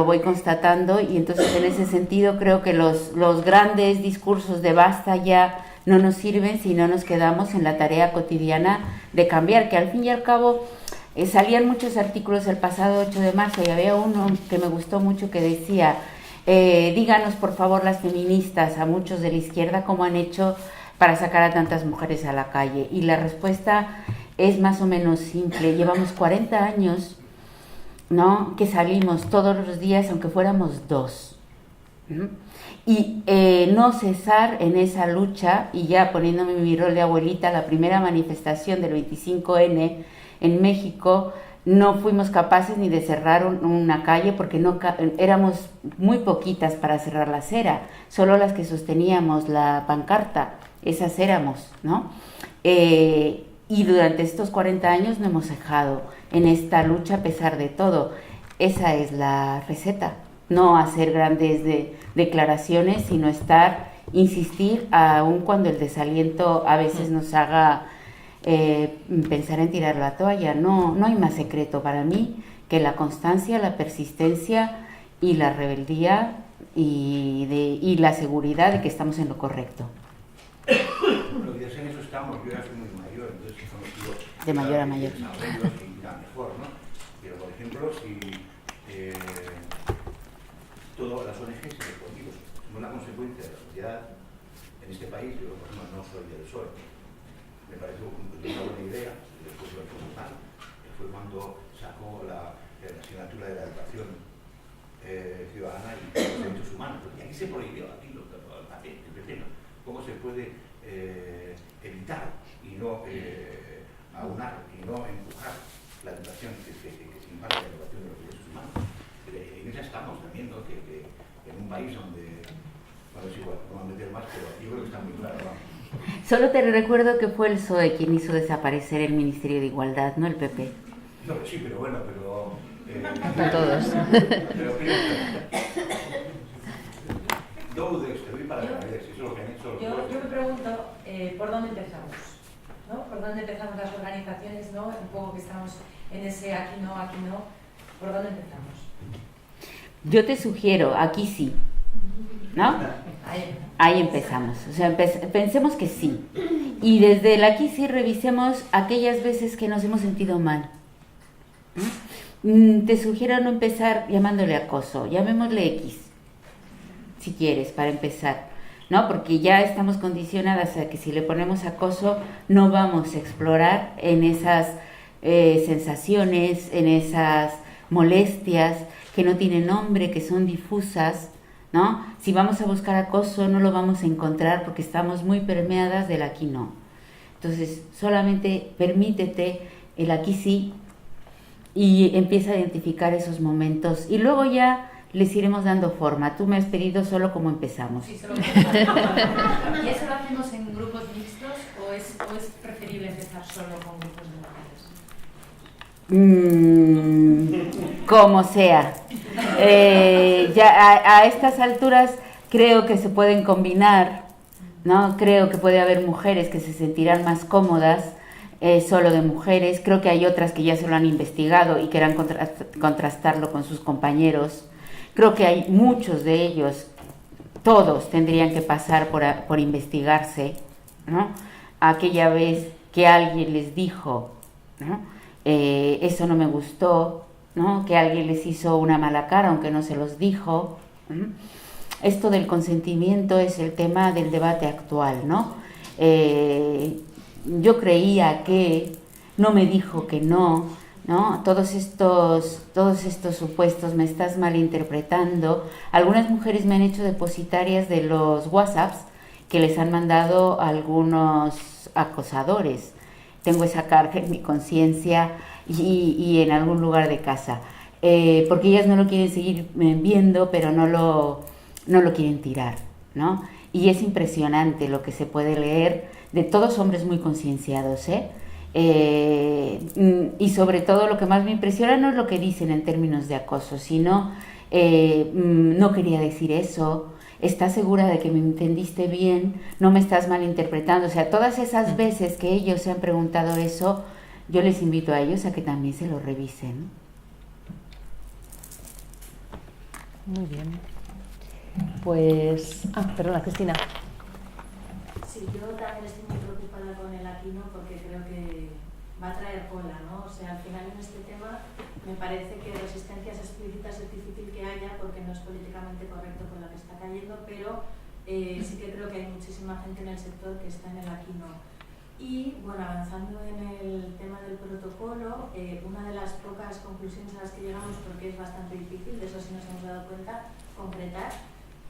voy constatando, y entonces en ese sentido creo que los grandes discursos de basta ya no nos sirven si no nos quedamos en la tarea cotidiana de cambiar, que al fin y al cabo salían muchos artículos el pasado 8 de marzo y había uno que me gustó mucho que decía: díganos por favor las feministas, a muchos de la izquierda, cómo han hecho para sacar a tantas mujeres a la calle. Y la respuesta es más o menos simple: llevamos 40 años, ¿no?, que salimos todos los días, aunque fuéramos 2. Y no cesar en esa lucha, y ya poniéndome mi rol de abuelita, la primera manifestación del 25N en México, no fuimos capaces ni de cerrar una calle porque no éramos muy poquitas para cerrar la acera, solo las que sosteníamos la pancarta, esas éramos, ¿no? Y durante estos 40 años no hemos dejado en esta lucha a pesar de todo. Esa es la receta, no hacer grandes declaraciones, sino insistir, aun cuando el desaliento a veces nos haga pensar en tirar la toalla. No hay más secreto para mí que la constancia, la persistencia y la rebeldía y la seguridad de que estamos en lo correcto. Bueno, ya en eso estamos. Yo ya soy muy mayor, entonces he conocido de mayor a mayor. Y ya mejor, ¿no? Pero por ejemplo, si todas las ONGs son una consecuencia de la sociedad en este país. Yo por ejemplo no soy del PSOE. Me parece una buena idea, después de lo que fue cuando sacó la asignatura de la educación ciudadana y los derechos humanos. Y aquí se prohibió, aquí el tema, cómo se puede evitar y no aunar y no empujar la educación que se imparte, la educación de los derechos humanos. En esa estamos también, ¿no? Que en un país donde, bueno, es igual, no voy a meter más, pero yo creo que está muy claro, ¿no? Solo te recuerdo que fue el PSOE quien hizo desaparecer el Ministerio de Igualdad, no el PP. No, sí, pero bueno, A todos. Pero te doy para que si eso es lo que han hecho. Yo me pregunto por dónde empezamos, ¿no? ¿Por dónde empezamos las organizaciones, ¿no? Un poco que estamos en ese aquí no, ¿por dónde empezamos? Yo te sugiero, aquí sí, ¿no? Ahí empezamos. O sea, pensemos que sí. Y desde el aquí sí revisemos aquellas veces que nos hemos sentido mal. Te sugiero no empezar llamándole acoso, llamémosle X, si quieres, para empezar, ¿no? Porque ya estamos condicionadas a que si le ponemos acoso no vamos a explorar en esas sensaciones, en esas molestias que no tienen nombre, que son difusas, ¿no? Si vamos a buscar acoso no lo vamos a encontrar porque estamos muy permeadas del aquí no. Entonces solamente permítete el aquí sí y empieza a identificar esos momentos y luego ya les iremos dando forma. Tú me has pedido solo cómo empezamos. Sí, solo cómo empezamos. ¿Y eso lo hacemos en grupos mixtos o es preferible empezar solo con grupos de mujeres? Como sea. Ya a estas alturas creo que se pueden combinar, ¿no? Creo que puede haber mujeres que se sentirán más cómodas solo de mujeres. Creo que hay otras que ya se lo han investigado y quieran contrastarlo con sus compañeros. Creo que hay muchos de ellos, todos tendrían que pasar por investigarse, ¿no? Aquella vez que alguien les dijo, ¿no? Eso no me gustó, ¿no? Que alguien les hizo una mala cara aunque no se los dijo. Esto del consentimiento es el tema del debate actual, ¿no? Yo creía que no me dijo que no, ¿no? Todos estos supuestos me estás malinterpretando. Algunas mujeres me han hecho depositarias de los WhatsApps que les han mandado algunos acosadores. Tengo esa carga en mi conciencia y en algún lugar de casa, porque ellas no lo quieren seguir viendo, pero no lo quieren tirar, ¿no? Y es impresionante lo que se puede leer de todos hombres muy concienciados, y sobre todo lo que más me impresiona no es lo que dicen en términos de acoso, sino no quería decir eso, ¿estás segura de que me entendiste bien? ¿No me estás malinterpretando? O sea, todas esas veces que ellos se han preguntado eso, yo les invito a ellos a que también se lo revisen. Muy bien. Pues... perdona, Cristina. Sí, yo también estoy muy preocupada con el Aquino porque creo que va a traer cola, ¿no? O sea, al final en este tema me parece que resistencias explícitas es difícil que haya porque no es políticamente correcto con la que está cayendo, pero sí que creo que hay muchísima gente en el sector que está en el Aquino. Y bueno, avanzando en el tema del protocolo, una de las pocas conclusiones a las que llegamos, porque es bastante difícil, de eso sí nos hemos dado cuenta, concretar,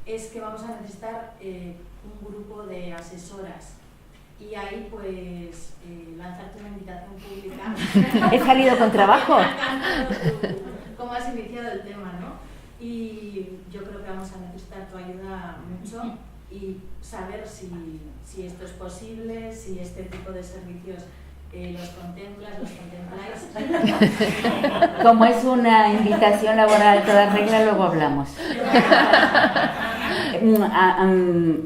es que vamos a necesitar un grupo de asesoras. Y ahí, pues, lanzarte una invitación pública. He salido con trabajo. Cómo has iniciado el tema, ¿no? Y yo creo que vamos a necesitar tu ayuda mucho y saber si esto es posible, si este tipo de servicios los contempláis. Como es una invitación laboral toda regla, luego hablamos.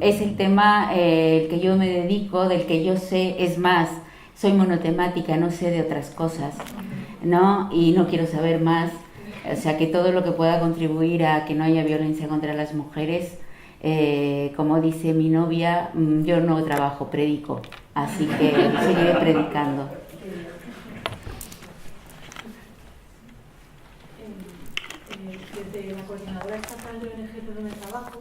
Es el tema el que yo me dedico, del que yo sé, es más, soy monotemática, no sé de otras cosas, ¿no? Y no quiero saber más, o sea, que todo lo que pueda contribuir a que no haya violencia contra las mujeres, como dice mi novia, yo no trabajo, predico, así que seguiré predicando. Desde la Coordinadora Estatal de ONG donde trabajo,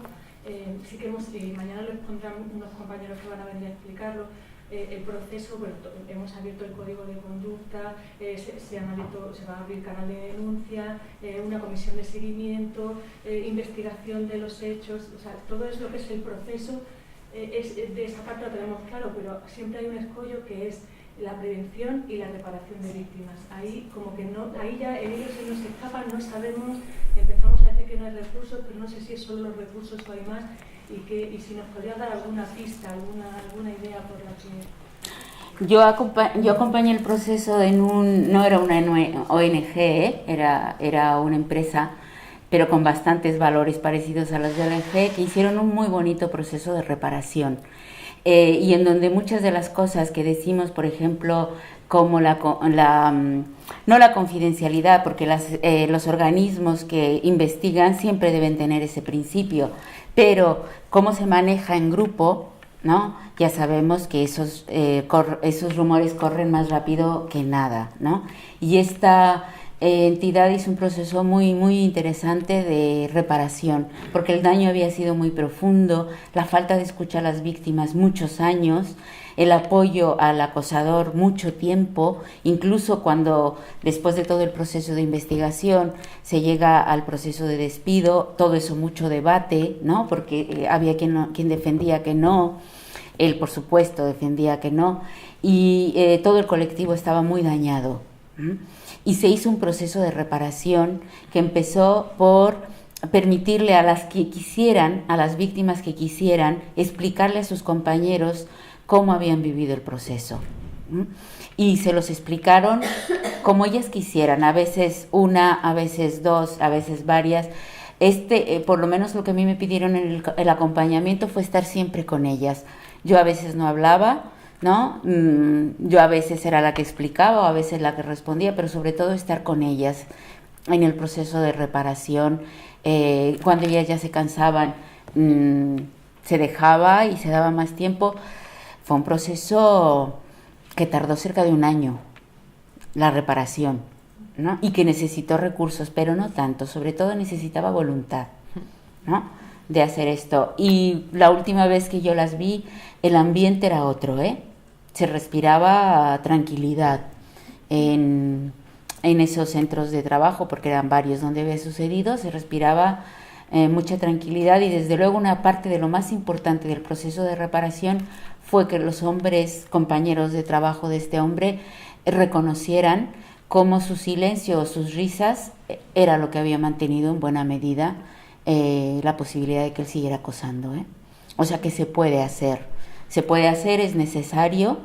sí que mañana les pondrán unos compañeros que van a venir a explicarlo, el proceso, bueno, hemos abierto el código de conducta, se va a abrir canal de denuncia, una comisión de seguimiento, investigación de los hechos, o sea, todo es lo que es el proceso, de esa parte lo tenemos claro, pero siempre hay un escollo que es la prevención y la reparación de víctimas. Ahí como que no, ahí ya ellos se nos escapan, no sabemos, empezamos a decir que no hay recursos, pero no sé si es solo los recursos o hay más, y si nos podría dar alguna pista, alguna idea por la que... Yo acompañé el proceso no era una ONG, era una empresa, pero con bastantes valores parecidos a los de ONG, que hicieron un muy bonito proceso de reparación. Y en donde muchas de las cosas que decimos, por ejemplo, como no la confidencialidad, porque los organismos que investigan siempre deben tener ese principio, pero cómo se maneja en grupo, ¿no? Ya sabemos que esos rumores corren más rápido que nada, ¿no? Y esta entidad hizo un proceso muy, muy interesante de reparación, porque el daño había sido muy profundo, la falta de escucha a las víctimas muchos años, el apoyo al acosador mucho tiempo, incluso cuando después de todo el proceso de investigación se llega al proceso de despido, todo eso mucho debate, ¿no? Porque había quien defendía que no, él por supuesto defendía que no, y todo el colectivo estaba muy dañado. Y se hizo un proceso de reparación que empezó por permitirle a las víctimas que quisieran, explicarle a sus compañeros cómo habían vivido el proceso. Y se los explicaron como ellas quisieran, a veces una, a veces dos, a veces varias. Por lo menos lo que a mí me pidieron en el acompañamiento fue estar siempre con ellas. Yo a veces no hablaba, ¿no? Yo a veces era la que explicaba o a veces la que respondía, pero sobre todo estar con ellas en el proceso de reparación. Cuando ellas ya se cansaban, se dejaba y se daba más tiempo. Fue un proceso que tardó cerca de un año, la reparación, ¿no? Y que necesitó recursos, pero no tanto, sobre todo necesitaba voluntad, ¿no? De hacer esto. Y la última vez que yo las vi, el ambiente era otro, se respiraba tranquilidad en esos centros de trabajo, porque eran varios donde había sucedido, se respiraba mucha tranquilidad, y desde luego una parte de lo más importante del proceso de reparación fue que los hombres, compañeros de trabajo de este hombre, reconocieran cómo su silencio o sus risas era lo que había mantenido en buena medida la posibilidad de que él siguiera acosando, ¿eh? O sea que se puede hacer, es necesario,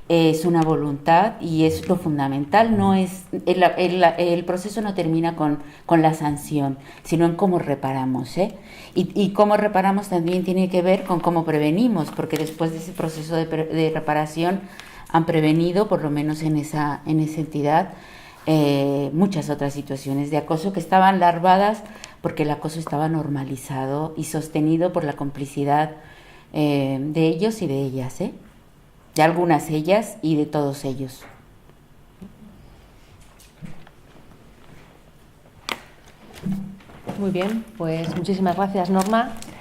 es una voluntad y es lo fundamental. No es el proceso no termina con la sanción, sino en cómo reparamos, ¿eh? Y cómo reparamos también tiene que ver con cómo prevenimos, porque después de ese proceso de reparación han prevenido, por lo menos en esa entidad, muchas otras situaciones de acoso que estaban larvadas porque el acoso estaba normalizado y sostenido por la complicidad de ellos y de ellas, ¿eh? De algunas ellas y de todos ellos. Muy bien, pues muchísimas gracias, Norma.